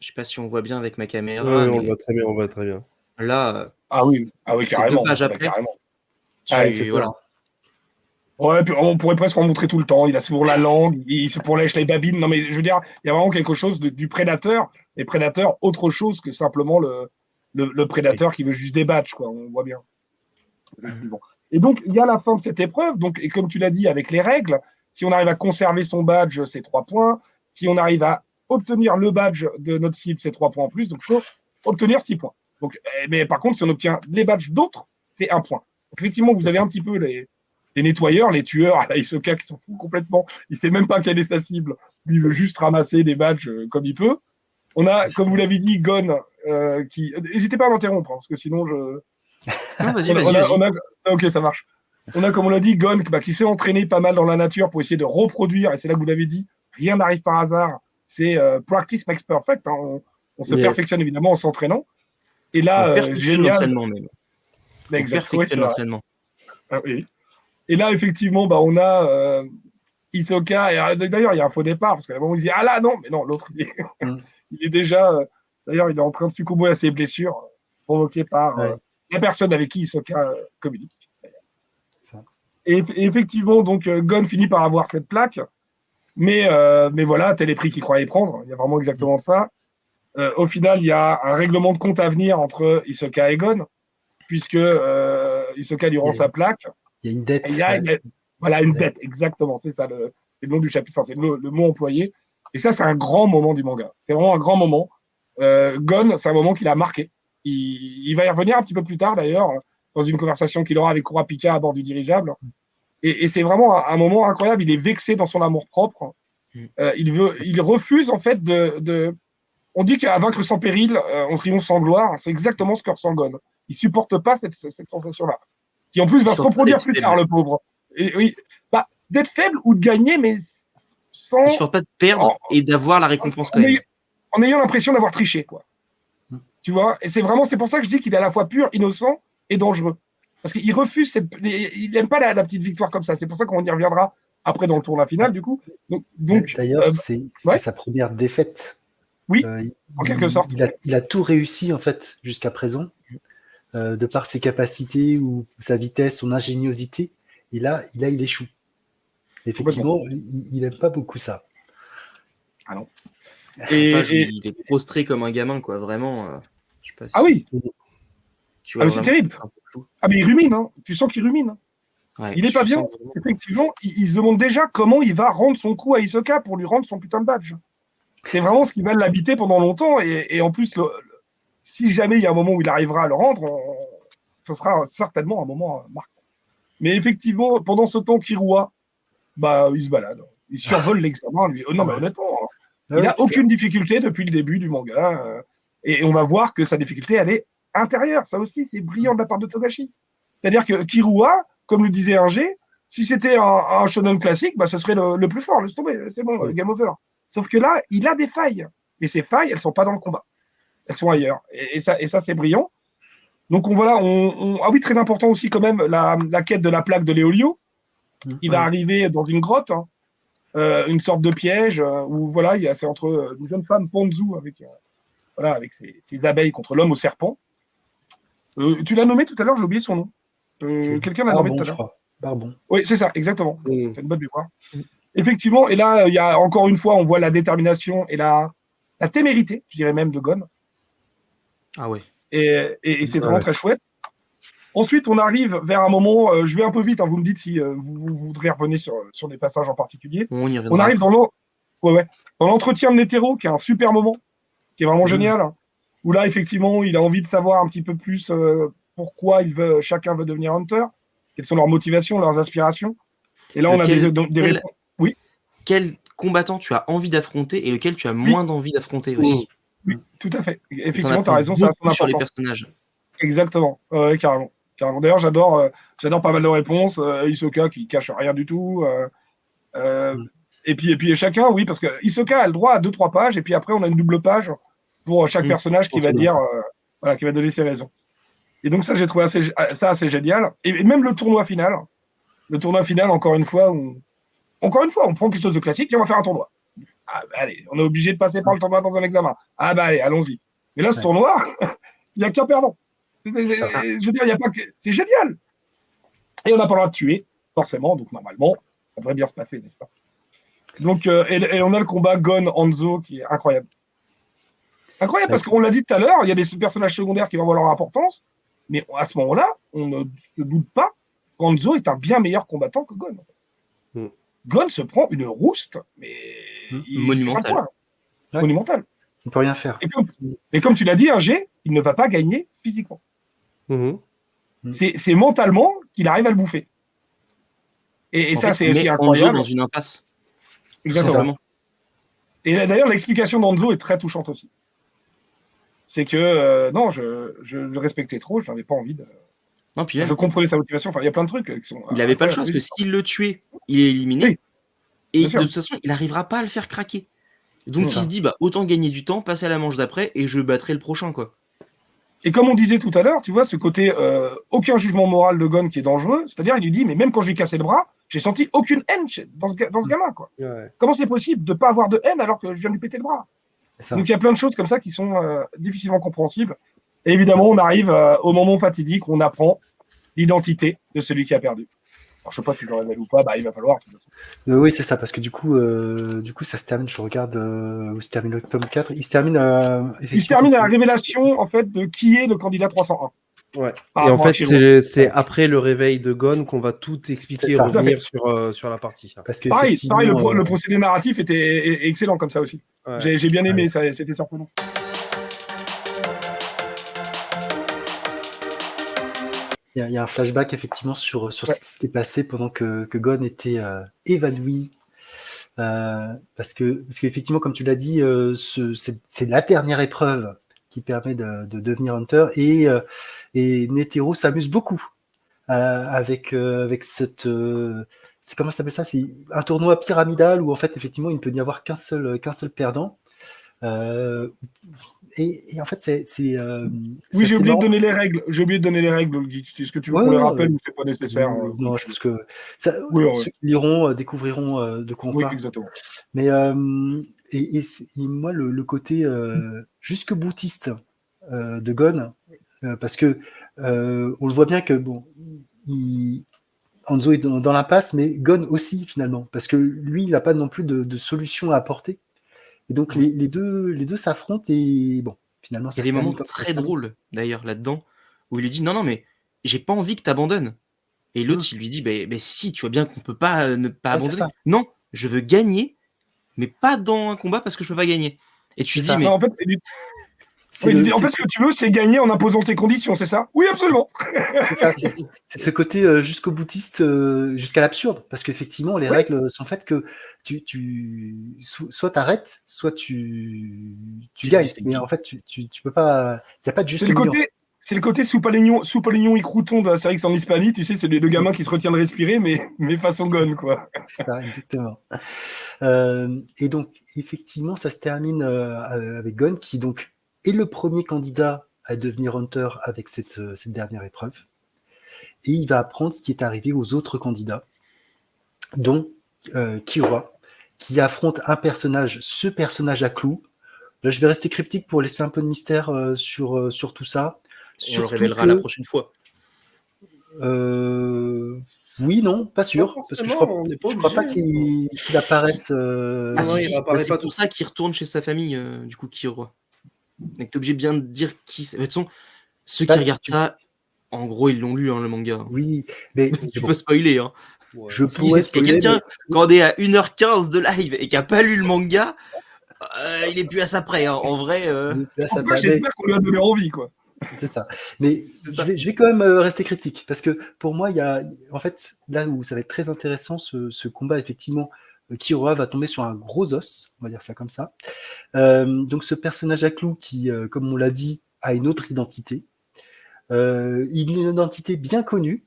Je sais pas si on voit bien avec ma caméra. On voit très bien, on voit très bien. Là, ah oui, carrément. 2 pages après, carrément. Voilà. Ouais, puis on pourrait presque en montrer tout le temps. Il a souvent la langue, il se pourlèche les babines. Non, mais je veux dire, il y a vraiment quelque chose du prédateur. Et prédateur, autre chose que simplement le prédateur qui veut juste des badges, quoi. On voit bien. Et donc, il y a la fin de cette épreuve. Donc, et comme tu l'as dit, avec les règles, si on arrive à conserver son badge, c'est 3 points. Si on arrive à obtenir le badge de notre cible, c'est 3 points en plus. Donc, il faut obtenir 6 points. Donc, mais par contre, si on obtient les badges d'autres, c'est 1 point. Donc, effectivement, vous avez un petit peu les nettoyeurs, les tueurs à la Hisoka qui s'en fout complètement. Il sait même pas quelle est sa cible. Lui, il veut juste ramasser des badges comme il peut. On a, comme vous l'avez dit, Gon qui. N'hésitez pas à m'interrompre, hein, parce que sinon je. Non, vas-y. Ok, ça marche. On a, comme on l'a dit, Gon qui s'est entraîné pas mal dans la nature pour essayer de reproduire, et c'est là que vous l'avez dit, rien n'arrive par hasard. C'est practice makes perfect. Hein. On se perfectionne évidemment en s'entraînant. Et là, génial. L'entraînement même. On perfectionne l'entraînement. Ah, oui. Et là, effectivement, on a Hisoka. Et d'ailleurs, il y a un faux départ, parce qu'à un moment, il dit ah là, non, mais non, l'autre, il est déjà. D'ailleurs, il est en train de succomber à ses blessures provoquées par la personne avec qui Hisoka communique. Et effectivement, donc, Gon finit par avoir cette plaque. Mais voilà, tel est prix qu'il croyait prendre. Il y a vraiment exactement ça. Au final, il y a un règlement de compte à venir entre Hisoka et Gon, puisque Hisoka lui rend sa plaque. Il y a une dette. Voilà, une dette, exactement. C'est ça, c'est le nom du chapitre, enfin, c'est le mot employé. Et ça, c'est un grand moment du manga. C'est vraiment un grand moment. Gon, c'est un moment qu'il a marqué. Il va y revenir un petit peu plus tard, d'ailleurs, dans une conversation qu'il aura avec Kurapika à bord du dirigeable. Et c'est vraiment un moment incroyable. Il est vexé dans son amour-propre. Il refuse, en fait, On dit qu'à vaincre sans péril, on triomphe sans gloire. C'est exactement ce que ressent Gon. Il supporte pas cette sensation-là. Qui, en plus, va se reproduire plus tard, le pauvre. Et, oui, d'être faible ou de gagner, mais sans... Il supporte pas de perdre et d'avoir la récompense quand même. En ayant l'impression d'avoir triché, quoi. Tu vois? Et c'est pour ça que je dis qu'il est à la fois pur, innocent et dangereux. Parce qu'il refuse il n'aime pas la petite victoire comme ça. C'est pour ça qu'on y reviendra après dans le tournoi final, du coup. Donc, d'ailleurs, c'est sa première défaite. Oui, en quelque sorte. Il a tout réussi, en fait, jusqu'à présent, de par ses capacités ou sa vitesse, son ingéniosité. Et là, il échoue. Effectivement, il n'aime pas beaucoup ça. Ah non. Il est prostré comme un gamin, quoi. Vraiment. Ah oui. C'est terrible. Ah, mais il rumine, hein. Tu sens qu'il rumine. Ouais, Il est pas je bien. sens vraiment- Effectivement, il se demande déjà comment il va rendre son coup à Hisoka pour lui rendre son putain de badge. C'est vraiment ce qui va l'habiter pendant longtemps. Et en plus, si jamais il y a un moment où il arrivera à le rendre, ce sera certainement un moment marquant. Mais effectivement, pendant ce temps, Kirua, bah, il se balade. Il survole l'examen, lui. Non, mais honnêtement, Ah il ouais, n'a c'est aucune difficulté depuis le début du manga. Et on va voir que sa difficulté, elle est intérieure. Ça aussi, c'est brillant de la part de Togashi. C'est-à-dire que Kirua, comme le disait G, si c'était un shonen classique, bah, ce serait le plus fort. Laisse tomber, c'est bon, Oui. game over. Sauf que là, il a des failles. Et ces failles, elles ne sont pas dans le combat. Elles sont ailleurs. Et ça c'est brillant. Donc ah oui, très important aussi quand même, la quête de la plaque de Léolio. Il va arriver dans une grotte, hein, une sorte de piège, où voilà, c'est entre une jeune femme Ponzu avec ses abeilles contre l'homme au serpent. Tu l'as nommé tout à l'heure, j'ai oublié son nom. Quelqu'un l'a nommé tout Barbon, à je l'heure. crois. Barbon. Oui, c'est ça, exactement. Mm. C'est une bonne mémoire. Effectivement, et là, il y a encore une fois, on voit la détermination et la témérité, je dirais même, de Gon. Ah ouais. Et c'est vraiment très chouette. Ensuite, on arrive vers un moment, je vais un peu vite, hein, vous me dites si vous voudrez revenir sur des passages en particulier. On y On reviendra. arrive dans l'entretien de Netero, qui est un super moment, qui est vraiment génial, hein, où là, effectivement, il a envie de savoir un petit peu plus pourquoi chacun veut devenir Hunter, quelles sont leurs motivations, leurs aspirations. Et là, on a des réponses. Oui. Quel combattant tu as envie d'affronter et lequel tu as moins d'envie d'affronter aussi. Oui, tout à fait. T'en Effectivement, tu as apprends raison, ça a son beaucoup sur les importance. personnages. Exactement, ouais, carrément. D'ailleurs, j'adore pas mal de réponses. Hisoka qui cache rien du tout. Et puis chacun, oui, parce que Hisoka a le droit à 2-3 pages, et puis après, on a une double page pour chaque personnage qui va dire, voilà, qui va donner ses raisons. Et donc, ça, j'ai trouvé ça assez génial. Et même le tournoi final, encore une fois, on prend quelque chose de classique et on va faire un tournoi. Ah, bah, allez, on est obligé de passer par le tournoi dans un examen. Ah, bah, allez, allons-y. Mais là, ce tournoi, il n'y a qu'un perdant. Je veux dire, il y a pas que... C'est génial. Et on n'a pas le droit de tuer, forcément, donc normalement, ça devrait bien se passer, n'est-ce pas? Donc, et on a le combat Gon-Hanzo qui est incroyable. Incroyable, parce qu'on l'a dit tout à l'heure, il y a des personnages secondaires qui vont avoir leur importance, mais à ce moment-là, on ne se doute pas qu'Hanzo est un bien meilleur combattant que Gon. Gon se prend une rouste, mais monumentale. Ouais. Monumentale. Il ne peut rien faire. Et comme tu l'as dit, G, il ne va pas gagner physiquement. C'est mentalement qu'il arrive à le bouffer. Et ça, c'est aussi incroyable. Hanzo dans une impasse. Exactement. Et d'ailleurs, l'explication d'Hanzo est très touchante aussi. C'est que, non, je le respectais trop, je n'avais pas envie de... Non, puis je comprenais sa motivation, enfin, il y a plein de trucs qui sont... Il n'avait pas le choix, parce que s'il le tuait, il est éliminé. Oui. Et de toute façon, il n'arrivera pas à le faire craquer. Donc il se dit, bah, autant gagner du temps, passer à la manche d'après, et je battrai le prochain, quoi. Et comme on disait tout à l'heure, tu vois, ce côté aucun jugement moral de Gon qui est dangereux, c'est-à-dire il lui dit, mais même quand j'ai cassé le bras, j'ai senti aucune haine dans ce gamin, quoi. Ouais. Comment c'est possible de ne pas avoir de haine alors que je viens de lui péter le bras? Donc il y a plein de choses comme ça qui sont difficilement compréhensibles. Et évidemment, on arrive au moment fatidique où on apprend l'identité de celui qui a perdu. Alors, je sais pas si je le révèle ou pas, bah, il va falloir. De toute façon. Oui, c'est ça, parce que du coup, ça se termine, je regarde où se termine le tome 4. Il se termine à la révélation en fait, de qui est le candidat 301. Ouais. Et en fait, c'est après le réveil de Gon qu'on va tout expliquer et revenir sur la partie. Parce que pareil, le procédé narratif était excellent comme ça aussi. Ouais. J'ai bien aimé, c'était surprenant. Il y a un flashback effectivement sur ce qui s'est passé pendant que Gon était évanoui. Parce qu'effectivement, comme tu l'as dit, c'est la dernière épreuve qui permet de devenir Hunter, et Netero s'amuse beaucoup avec cette... c'est comment ça s'appelle ça? C'est un tournoi pyramidal où en fait effectivement il ne peut y avoir qu'un seul perdant. Et en fait, oui, j'ai oublié de donner les règles. Est-ce que tu veux qu'on les rappelle ou c'est pas nécessaire? Non, je pense que ceux qui liront découvriront de quoi on parle. Exactement. Mais et moi, le côté jusque boutiste de Gon, parce que on le voit bien que bon, Hanzo est dans l'impasse, mais Gon aussi finalement, parce que lui, il n'a pas non plus de solution à apporter. Et donc les deux s'affrontent et bon, finalement, ça. Il y a des moments très drôles d'ailleurs là-dedans où il lui dit non mais j'ai pas envie que t'abandonnes. Et l'autre, il lui dit, si, tu vois bien qu'on peut pas ne pas Ouais, c'est abandonner. ça. Non, je veux gagner, mais pas dans un combat parce que je peux pas gagner. Et tu C'est dis, ça. mais Non, en fait, C'est il lui le, dit, en c'est fait, ce que tu veux, c'est gagner en imposant tes conditions, c'est ça? Oui, absolument. c'est ça, c'est ce côté jusqu'au boutiste, jusqu'à l'absurde, parce qu'effectivement, les Oui. règles sont faites que soit t'arrêtes, soit tu Tu te gagnes. disqualifies. Mais en fait, tu peux pas, il n'y a pas de juste C'est le milieu. côté soupe à l'oignon et crouton d'Astérix en Hispanie, tu sais, c'est les deux gamins qui se retiennent de respirer, mais façon Gon, quoi. C'est ça, exactement. Et donc, effectivement, ça se termine avec Gon, qui donc est le premier candidat à devenir Hunter avec cette dernière épreuve. Et il va apprendre ce qui est arrivé aux autres candidats, dont Killua, qui affronte ce personnage à clous. Là, je vais rester cryptique pour laisser un peu de mystère sur tout ça. On le révélera la prochaine fois. Oui, non, pas sûr. Pas Parce que forcément, on n'est pas je crois pas obligé. qu'il apparaisse. Ah, Non, si, il si. apparaît C'est pas pour tout. ça qu'il retourne chez sa famille, du coup, Killua. Donc, t'es obligé de bien de dire qui c'est. De toute façon, ceux qui Bah, regardent ça, en gros, ils l'ont lu, hein, le manga. Oui, mais Tu bon, peux spoiler, hein. Ouais. je Si, pourrais s'il y a spoiler, quelqu'un, quand on est à 1h15 de live et qui a pas lu le manga, il est plus à ça près, hein. En vrai. mais là, En ça tout cas, va. j'espère qu'on lui a donné envie, quoi. C'est ça. Mais C'est je ça. vais quand même rester cryptique parce que pour moi, il y a en fait là où ça va être très intéressant ce combat effectivement. Killua va tomber sur un gros os, on va dire ça comme ça. Donc ce personnage à clous qui, comme on l'a dit, a une autre identité, une identité bien connue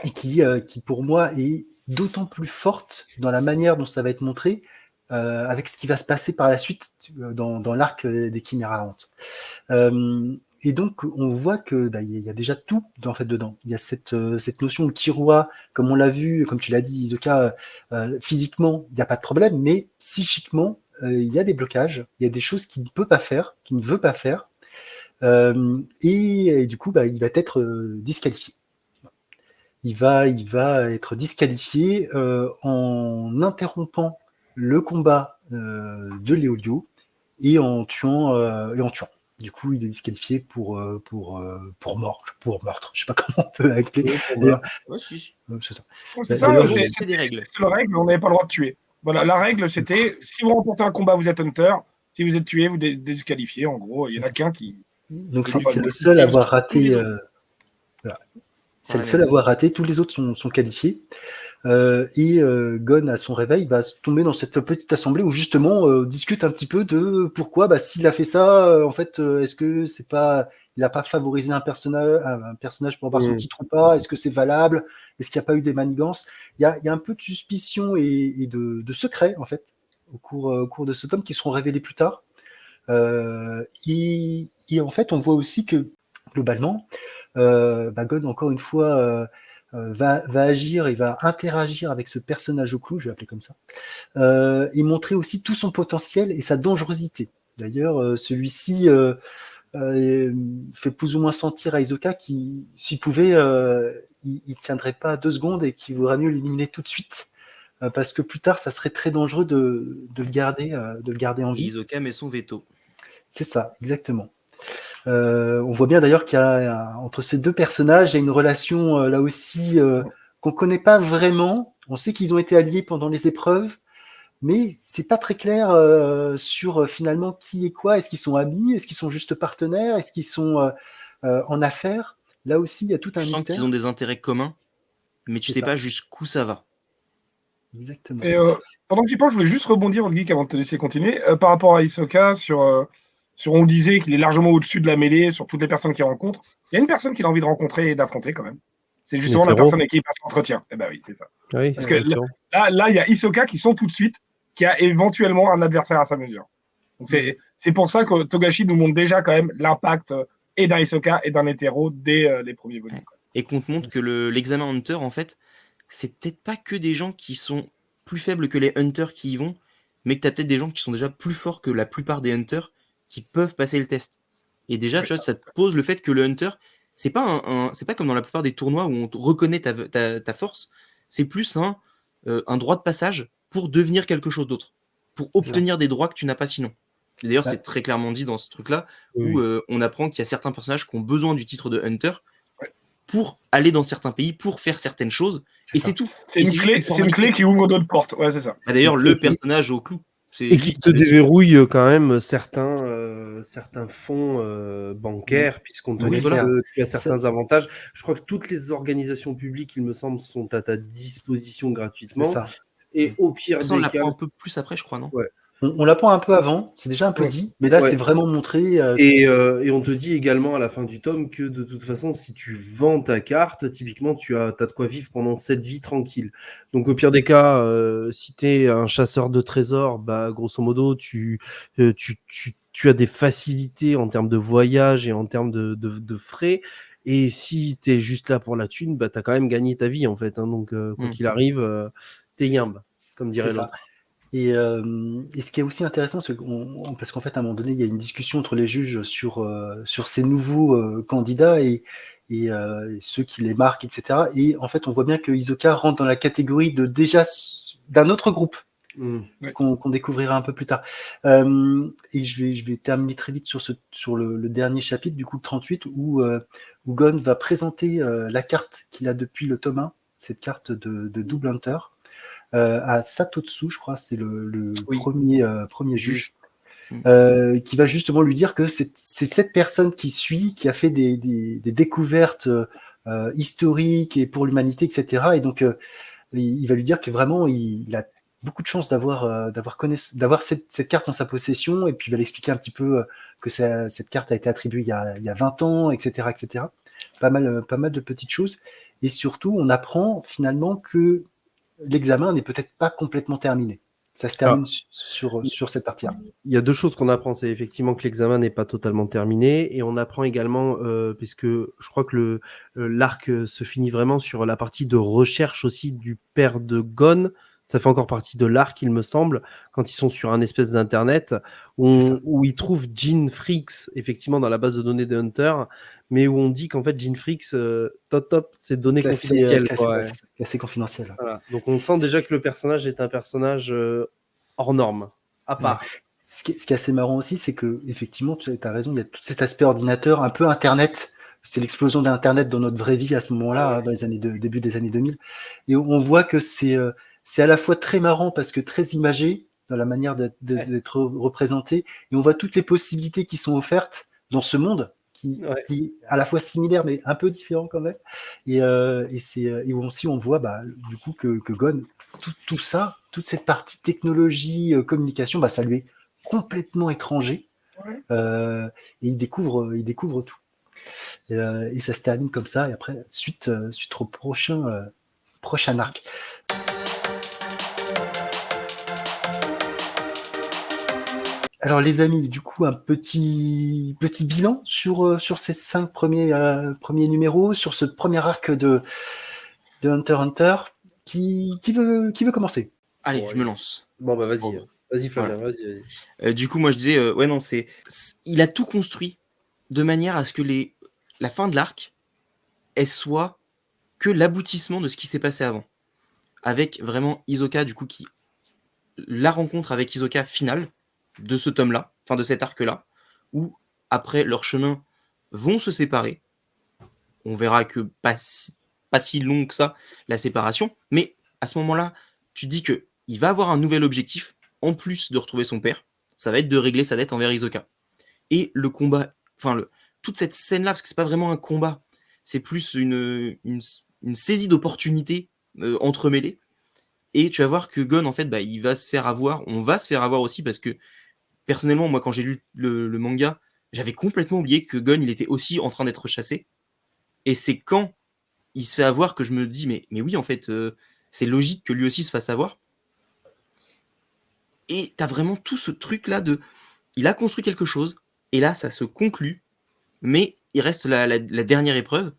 et qui pour moi est d'autant plus forte dans la manière dont ça va être montré avec ce qui va se passer par la suite dans l'arc des Chiméra Errantes. Et donc, on voit que il y a déjà tout en fait dedans. Il y a cette notion de Killua, comme on l'a vu, comme tu l'as dit, Isoka, physiquement, il n'y a pas de problème, mais psychiquement, il y a des blocages, il y a des choses qu'il ne peut pas faire, qu'il ne veut pas faire, et du coup, il va être disqualifié. Il va être disqualifié en interrompant le combat de Léolio et en tuant. Du coup, il est disqualifié pour meurtre. Je sais pas comment on peut l'appeler. D'ailleurs, Ouais, si. c'est ça. C'est ça, D'ailleurs, C'est des règles. c'est la règle, on n'avait pas le droit de tuer. Voilà, la règle, c'était si vous remportez un combat, vous êtes Hunter. Si vous êtes tué, vous désqualifiez. En gros, il y en a qu'un qui. donc C'est c'est le seul à avoir raté. les autres. Voilà. C'est le seul à avoir raté. Tous les autres sont qualifiés. Gon, à son réveil, va tomber dans cette petite assemblée où justement on discute un petit peu de pourquoi, s'il a fait ça, en fait, est-ce que c'est pas, il n'a pas favorisé un personnage pour avoir son titre ou pas? Est-ce que c'est valable? Est-ce qu'il n'y a pas eu des manigances? Il y a un peu de suspicion et de secret en fait au cours de ce tome qui seront révélés plus tard. Et en fait, on voit aussi que globalement, Gon, encore une fois, va agir et va interagir avec ce personnage au clou, je vais l'appeler comme ça, et montrer aussi tout son potentiel et sa dangerosité. D'ailleurs, celui-ci fait plus ou moins sentir à Hisoka qu'il, s'il pouvait, il tiendrait pas 2 secondes et qu'il vaudrait mieux l'éliminer tout de suite, parce que plus tard, ça serait très dangereux de le garder en vie. Hisoka met son veto. C'est ça, exactement. On voit bien d'ailleurs qu'il y a entre ces deux personnages, il y a une relation là aussi qu'on connaît pas vraiment. On sait qu'ils ont été alliés pendant les épreuves, mais c'est pas très clair sur finalement qui est quoi. Est-ce qu'ils sont amis? Est-ce qu'ils sont juste partenaires? Est-ce qu'ils sont en affaires? Là aussi, il y a tout un Tu sens mystère. qu'ils ont des intérêts communs, mais tu C'est sais ça. pas jusqu'où ça va. Exactement. Et pendant que j'y pense, je voulais juste rebondir, le geek, avant de te laisser continuer, par rapport à Hisoka, sur on disait qu'il est largement au-dessus de la mêlée, sur toutes les personnes qu'il rencontre. Il y a une personne qu'il a envie de rencontrer et d'affronter quand même. C'est justement la personne avec qui il passe l'entretien. Eh ben oui, c'est ça. Oui, Parce que là, il y a Hisoka qui sent tout de suite qu'il y a éventuellement un adversaire à sa mesure. Donc c'est pour ça que Togashi nous montre déjà quand même l'impact et d'un Hisoka et d'un hétéro dès les premiers volumes. Et qu'on te montre que l'examen Hunter, en fait, c'est peut-être pas que des gens qui sont plus faibles que les Hunters qui y vont, mais que tu as peut-être des gens qui sont déjà plus forts que la plupart des Hunters qui peuvent passer le test. Et déjà, tu vois, ça te pose le fait que le Hunter, c'est pas c'est pas comme dans la plupart des tournois où on te reconnaît ta force, c'est plus un droit de passage pour devenir quelque chose d'autre, pour obtenir des droits que tu n'as pas sinon. Et d'ailleurs, c'est très clairement dit dans ce truc-là, où on apprend qu'il y a certains personnages qui ont besoin du titre de Hunter pour aller dans certains pays, pour faire certaines choses, C'est et ça. c'est tout. C'est Et une juste clé, une c'est une formalité. clé qui ouvre d'autres portes. Ouais, c'est ça. Bah, d'ailleurs, Et- le et- personnage au clou. C'est Et qui lui te le dit. déverrouille quand même certains fonds bancaires, puisqu'on te Oui, dit voilà. que tu as Ça- certains avantages. Je crois que toutes les organisations publiques, il me semble, sont à ta disposition C'est gratuitement. ça. Et au De pire toute façon, on des cas, l'apprend un peu plus après, je crois, non? ouais. On l'apprend un peu avant, c'est déjà un peu Ouais. dit, mais là Ouais. c'est vraiment montré. Et on te dit également à la fin du tome que de toute façon, si tu vends ta carte, typiquement, tu as de quoi vivre pendant 7 vies tranquille. Donc au pire des cas, si tu es un chasseur de trésors, bah, grosso modo, tu as des facilités en termes de voyage et en termes de frais. Et si tu es juste là pour la thune, bah, tu as quand même gagné ta vie en fait. Hein. Donc quoi Mm. qu'il arrive, t'es yimbe, comme C'est dirait ça. l'autre. Et ce qui est aussi intéressant, c'est parce qu'en fait, à un moment donné, il y a une discussion entre les juges sur ces nouveaux candidats et ceux qui les marquent, etc. Et en fait, on voit bien que Hisoka rentre dans la catégorie de déjà d'un autre groupe Mm. qu'on découvrira un peu plus tard. Et je vais terminer très vite sur le dernier chapitre, du coup, le 38, où Gon va présenter la carte qu'il a depuis le tome 1, cette carte de Double Hunter. À Satotsu, je crois, c'est le Oui. premier juge, Mm. qui va justement lui dire que c'est cette personne qui suit, qui a fait des découvertes historiques et pour l'humanité, etc. Et donc, il va lui dire que vraiment, il a beaucoup de chance d'avoir cette carte en sa possession, et puis il va l'expliquer un petit peu que cette carte a été attribuée il y a 20 ans, etc., etc. Pas mal de petites choses. Et surtout, on apprend finalement que l'examen n'est peut-être pas complètement terminé. Ça se termine sur cette partie-là. Il y a deux choses qu'on apprend. C'est effectivement que l'examen n'est pas totalement terminé. Et on apprend également, puisque je crois que l'arc se finit vraiment sur la partie de recherche aussi du père de Gon. Ça fait encore partie de l'arc, il me semble, quand ils sont sur un espèce d'internet où ils trouvent Gene Freaks, effectivement, dans la base de données de Hunter, mais où on dit qu'en fait, Gene Freaks, top, c'est données confidentielles. Classé confidentiel. Voilà. Donc on sent déjà que le personnage est un personnage hors norme, à part. Ce qui est assez marrant aussi, c'est que effectivement, tu as raison, il y a tout cet aspect ordinateur, un peu Internet. C'est l'explosion d'Internet dans notre vraie vie à ce moment-là, hein, dans les début des années 2000. Et on voit que c'est à la fois très marrant parce que très imagé dans la manière d'être représenté, et on voit toutes les possibilités qui sont offertes dans ce monde qui est à la fois similaire mais un peu différent quand même. Et aussi on voit du coup que Gon, tout ça, toute cette partie technologie, communication, ça lui est complètement étranger. Et il découvre tout. Et ça se termine comme ça. Et après, suite au prochain arc. Alors les amis, du coup, un petit bilan sur ces 5 premiers numéros, sur ce premier arc de Hunter x Hunter. Qui veut commencer? Allez, je me lance. Bon, bah vas-y. Bon. Vas-y, Flavien, Voilà. vas-y. Du coup, moi, je disais, ouais, non, il a tout construit de manière à ce que la fin de l'arc, elle soit que l'aboutissement de ce qui s'est passé avant. Avec vraiment Hisoka, du coup, la rencontre avec Hisoka finale de ce tome-là, enfin de cet arc-là, où après leurs chemins vont se séparer. On verra que pas si long que ça, la séparation, mais à ce moment-là, tu dis que il va avoir un nouvel objectif, en plus de retrouver son père, ça va être de régler sa dette envers Hisoka. Et le combat, toute cette scène-là, parce que c'est pas vraiment un combat, c'est plus une saisie d'opportunités entremêlées. Et tu vas voir que Gon, en fait, il va se faire avoir, on va se faire avoir aussi, parce que personnellement, moi, quand j'ai lu le manga, j'avais complètement oublié que Gon, il était aussi en train d'être chassé. Et c'est quand il se fait avoir que je me dis, mais oui, en fait, c'est logique que lui aussi se fasse avoir. Et t'as vraiment tout ce truc-là il a construit quelque chose, et là, ça se conclut, mais il reste la dernière épreuve.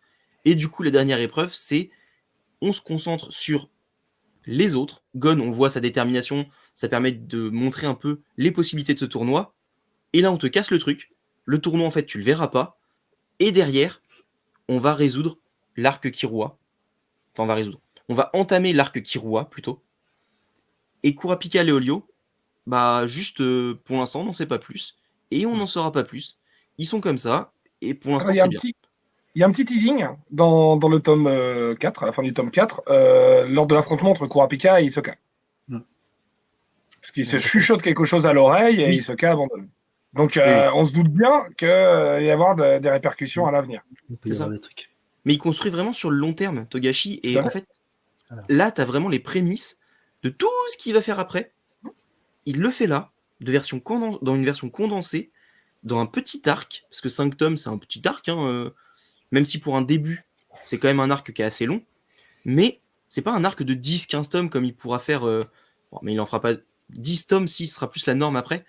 Et du coup, la dernière épreuve, c'est on se concentre sur les autres. Gon, on voit sa détermination, ça permet de montrer un peu les possibilités de ce tournoi. Et là, on te casse le truc. Le tournoi, en fait, tu le verras pas. Et derrière, on va résoudre l'arc Kirua. Enfin, on va entamer l'arc Kirua, plutôt. Et Kurapika Leolio, juste pour l'instant, on n'en sait pas plus. Et on n'en saura pas plus. Ils sont comme ça, et pour l'instant, c'est bien. Il y a un petit teasing dans le tome 4, à la fin du tome 4, lors de l'affrontement entre Kurapika et Hisoka. Mm. Parce qu'il se chuchote quelque chose à l'oreille et Oui. Hisoka abandonne. Donc Oui. on se doute bien qu'il va y avoir des répercussions à l'avenir. Il peut y C'est avoir ça. des trucs. Mais il construit vraiment sur le long terme, Togashi. Et Tout à en fait. fait, Voilà. là, tu as vraiment les prémices de tout ce qu'il va faire après. Il le fait là, dans une version condensée, dans un petit arc, parce que 5 tomes, c'est un petit arc, hein, même si pour un début, c'est quand même un arc qui est assez long, mais c'est pas un arc de 10-15 tomes comme il pourra faire, bon, mais il en fera pas 10 tomes, 6 sera plus la norme après.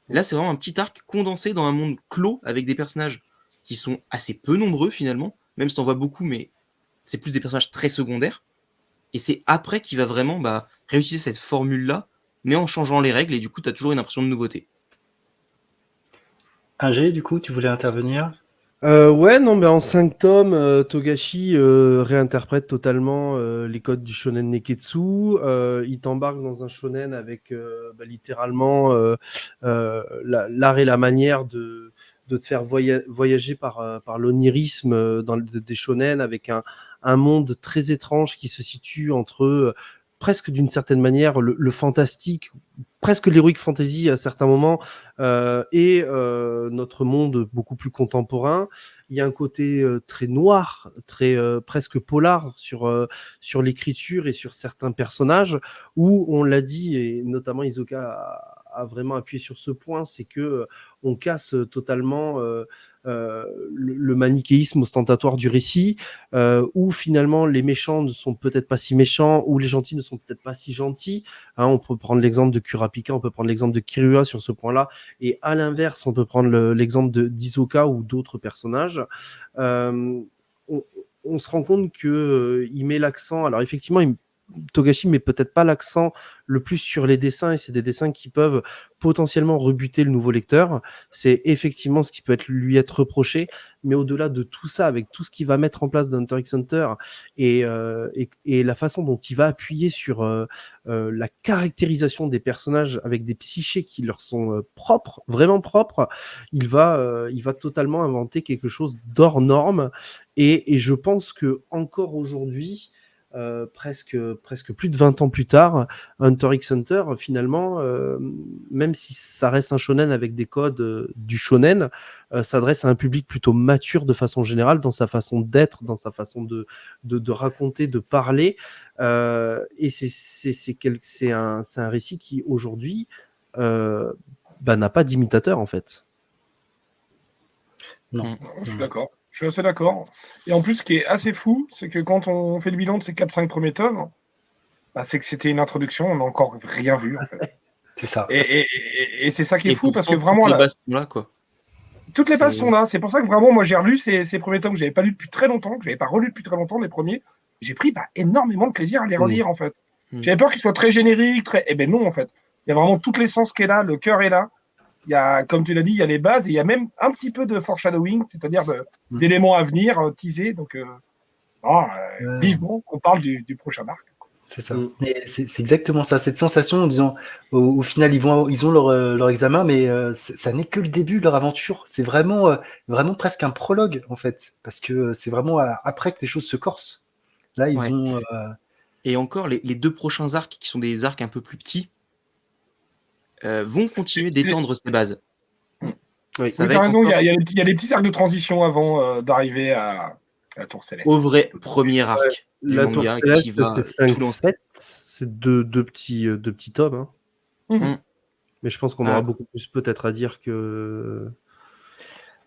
Là, c'est vraiment un petit arc condensé dans un monde clos avec des personnages qui sont assez peu nombreux finalement, même si t'en vois beaucoup, mais c'est plus des personnages très secondaires. Et c'est après qu'il va vraiment réutiliser cette formule-là, mais en changeant les règles, et du coup, tu as toujours une impression de nouveauté. Ingé, du coup, tu voulais intervenir? Ouais, non, mais en 5 tomes, Togashi réinterprète totalement les codes du shonen Neketsu. Il t'embarque dans un shonen avec littéralement l'art et la manière de te faire voyager par l'onirisme des shonen, avec un monde très étrange qui se situe entre presque d'une certaine manière le fantastique, presque l'heroic fantasy à certains moments, et notre monde beaucoup plus contemporain. Il y a un côté très noir, très presque polar sur l'écriture et sur certains personnages, où on l'a dit, et notamment Hisoka a vraiment appuyé sur ce point, c'est que on casse totalement le manichéisme ostentatoire du récit, où finalement les méchants ne sont peut-être pas si méchants, où les gentils ne sont peut-être pas si gentils. Hein, on peut prendre l'exemple de Kurapika, on peut prendre l'exemple de Kirua sur ce point-là, et à l'inverse, on peut prendre l'exemple d'Hisoka ou d'autres personnages. On, on se rend compte que il met l'accent. Alors effectivement, Togashi met peut-être pas l'accent le plus sur les dessins, et c'est des dessins qui peuvent potentiellement rebuter le nouveau lecteur. C'est effectivement ce qui peut lui être reproché, mais au-delà de tout ça, avec tout ce qu'il va mettre en place dans Hunter x Hunter et la façon dont il va appuyer sur la caractérisation des personnages avec des psychés qui leur sont propres, vraiment propres, il va totalement inventer quelque chose d'hors norme, et je pense que encore aujourd'hui, presque plus de 20 ans plus tard, Hunter x Hunter, finalement, même si ça reste un shonen avec des codes du shonen, s'adresse à un public plutôt mature de façon générale, dans sa façon d'être, dans sa façon de raconter, de parler. Et c'est un récit qui, aujourd'hui, n'a pas d'imitateur, en fait. Non. Je suis d'accord. Je suis assez d'accord. Et en plus, ce qui est assez fou, c'est que quand on fait le bilan de ces 4-5 premiers tomes, c'est que c'était une introduction, on n'a encore rien vu, en fait. C'est ça. Et c'est ça qui est Et fou, parce que pourtant, vraiment, toutes les bases sont là, quoi. toutes les bases C'est- sont là. C'est pour ça que vraiment, moi, j'ai relu ces premiers tomes que j'avais pas lu depuis très longtemps, que j'avais pas relu depuis très longtemps, les premiers. J'ai pris énormément de plaisir à les relire, en fait. J'avais peur qu'ils soient très génériques, Eh ben non, en fait. Il y a vraiment toute l'essence qui est là, le cœur est là. Il y a, comme tu l'as dit, il y a les bases et il y a même un petit peu de foreshadowing, c'est-à-dire d'éléments à venir teasés. Donc, vivement qu'on parle du prochain arc. C'est ça. Mais c'est exactement ça, cette sensation en disant, au final, ils ont leur examen, mais ça n'est que le début de leur aventure. C'est vraiment presque un prologue, en fait, parce que c'est vraiment après que les choses se corsent. Là, ils ont... Et encore, les 2 prochains arcs, qui sont des arcs un peu plus petits, vont continuer d'étendre ces bases. Oui. Ça Oui, va t'as être raison, encore il y a des petits arcs de transition avant d'arriver à la Tour Céleste. au vrai premier arc du La Tour manga Céleste, qui va c'est tout lancer. 5-7, c'est deux petits tomes. Hein. Mhm. Mais je pense qu'on aura beaucoup plus peut-être à dire que...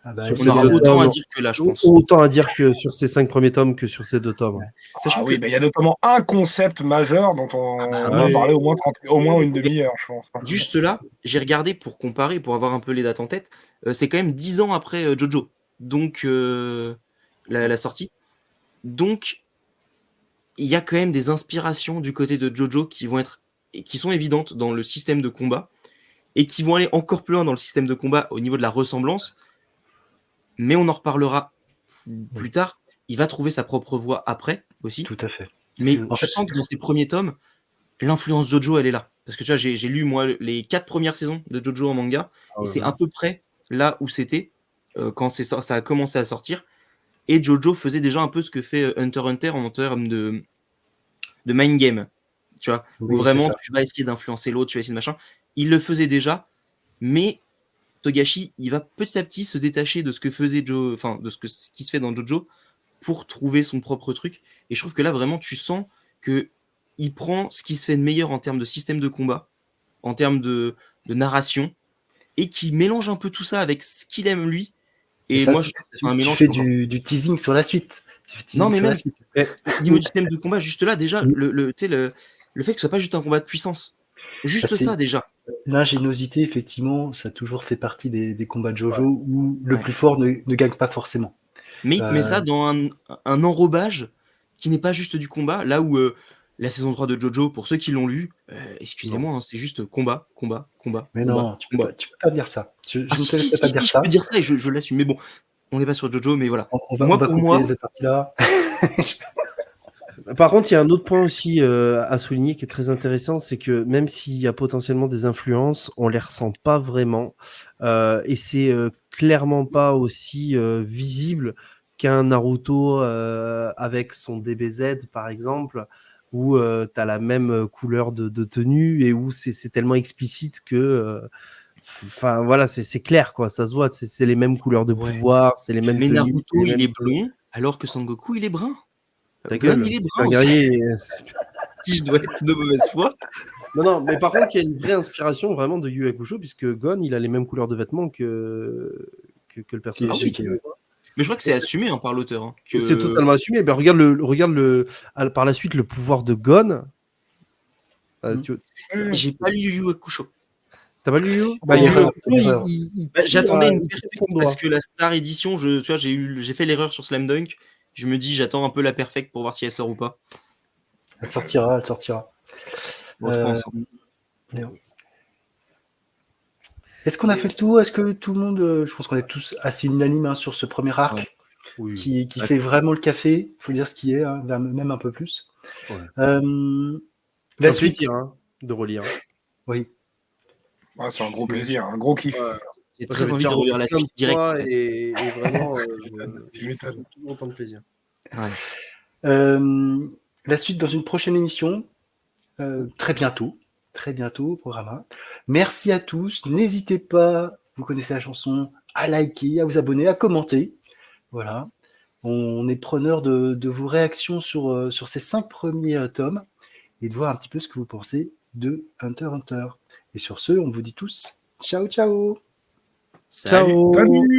sur On aura ces deux autant à tomes, dire que là, je pense. Autant à dire que sur ces 5 premiers tomes que sur ces 2 tomes. Sachant oui, que il y a notamment un concept majeur dont on va oui. parler au moins une demi-heure, je pense. juste là, j'ai regardé pour comparer, pour avoir un peu les dates en tête, c'est quand même 10 ans après Jojo, donc la sortie. Donc, il y a quand même des inspirations du côté de Jojo qui sont évidentes dans le système de combat et qui vont aller encore plus loin dans le système de combat au niveau de la ressemblance. Mais on en reparlera plus tard. Il va trouver sa propre voie après aussi. Tout à fait. Mais En je fait, sens que dans ces premiers tomes, l'influence Jojo, elle est là. Parce que tu vois, j'ai lu moi les 4 premières saisons de Jojo en manga, et c'est à peu près là où c'était quand ça a commencé à sortir. Et Jojo faisait déjà un peu ce que fait Hunter x Hunter en termes de mind game, tu vois, Oui, où c'est vraiment ça. tu vas essayer d'influencer l'autre, tu vas essayer de machin. Il le faisait déjà, mais Togashi, il va petit à petit se détacher de ce que faisait enfin de ce qui se fait dans Jojo pour trouver son propre truc. Et je trouve que là vraiment tu sens que il prend ce qui se fait de meilleur en termes de système de combat, en termes de narration, et qui mélange un peu tout ça avec ce qu'il aime lui. Et Et ça, moi je trouve que c'est un tu mélange fais qui est encore. du teasing sur la suite. Tu fais Non teasing mais sur la même suite. Et- au niveau du système de combat, juste là déjà, Mm. tu sais, le fait que ce soit pas juste un combat de puissance, Bah, juste ça déjà. l'ingéniosité, effectivement, ça a toujours fait partie des combats de Jojo Ouais. où le Ouais. plus fort ne gagne pas forcément. Mais il te met Euh, ça dans un enrobage qui n'est pas juste du combat, là où la saison 3 de Jojo, pour ceux qui l'ont lu, excusez-moi, hein, c'est juste combat, combat, combat, mais combat, non, combat. tu peux pas dire ça. Je Ah ne te si, laisserai pas si, dire si, je ça. peux dire ça et je l'assume. Mais bon, on n'est pas sur Jojo, mais voilà. On Moi, va pour couper moi, cette partie-là. Par contre, il y a un autre point aussi à souligner qui est très intéressant, c'est que même s'il y a potentiellement des influences, on les ressent pas vraiment, et c'est clairement pas aussi visible qu'un Naruto avec son DBZ par exemple, où tu as la même couleur de tenue et où c'est tellement explicite que, enfin voilà, c'est clair quoi, ça se voit, c'est les mêmes couleurs de ouais. pouvoir, c'est les mêmes Mais tenues, c'est Naruto, les il mêmes est choses. blond, alors que Son Goku, il est brun. Ta Gon, gueule, il est super brun aussi. guerrier. Si je dois être de mauvaise foi. Non, mais par contre, il y a une vraie inspiration vraiment de Yu Yu Hakusho, puisque Gon, il a les mêmes couleurs de vêtements que le Qui est personnage. Ah oui. Shiki, ouais. Mais je crois que c'est assumé hein, par l'auteur. Hein, C'est que... totalement assumé. Ben, par la suite le pouvoir de Gon. Mm. J'ai pas lu Yu Yu Hakusho. T'as pas lu Yu Yu Bah, Yu Yu l'erreur, Hakusho, l'erreur. il Bah, tire j'attendais une il tire perfecte son doigt. parce que la Star Edition, tu vois, j'ai fait l'erreur sur Slam Dunk. Je me dis, j'attends un peu la perfecte pour voir si elle sort ou pas. Elle sortira, elle sortira. Bon, je pense. Est-ce qu'on a fait le tour? Est-ce que tout le monde, je pense qu'on est tous assez unanimes sur ce premier arc Ouais. Oui. qui fait vraiment le café, il faut dire ce qui est, hein, même un peu plus. Ouais. La Un suite, plaisir hein, de relire. oui. Ouais, c'est un gros plaisir, un gros kiff. Ouais. J'ai Moi, très envie de relire la suite direct. En fait. et vraiment, Tu m'étonnes. j'ai toujours autant de plaisir. Ouais. La suite dans une prochaine émission, très bientôt au programme. Merci à tous, n'hésitez pas, vous connaissez la chanson, à liker, à vous abonner, à commenter. Voilà. On est preneur de vos réactions sur ces 5 premiers tomes et de voir un petit peu ce que vous pensez de Hunter x Hunter. Et sur ce, on vous dit tous ciao ciao. Salut. Ciao. Salut.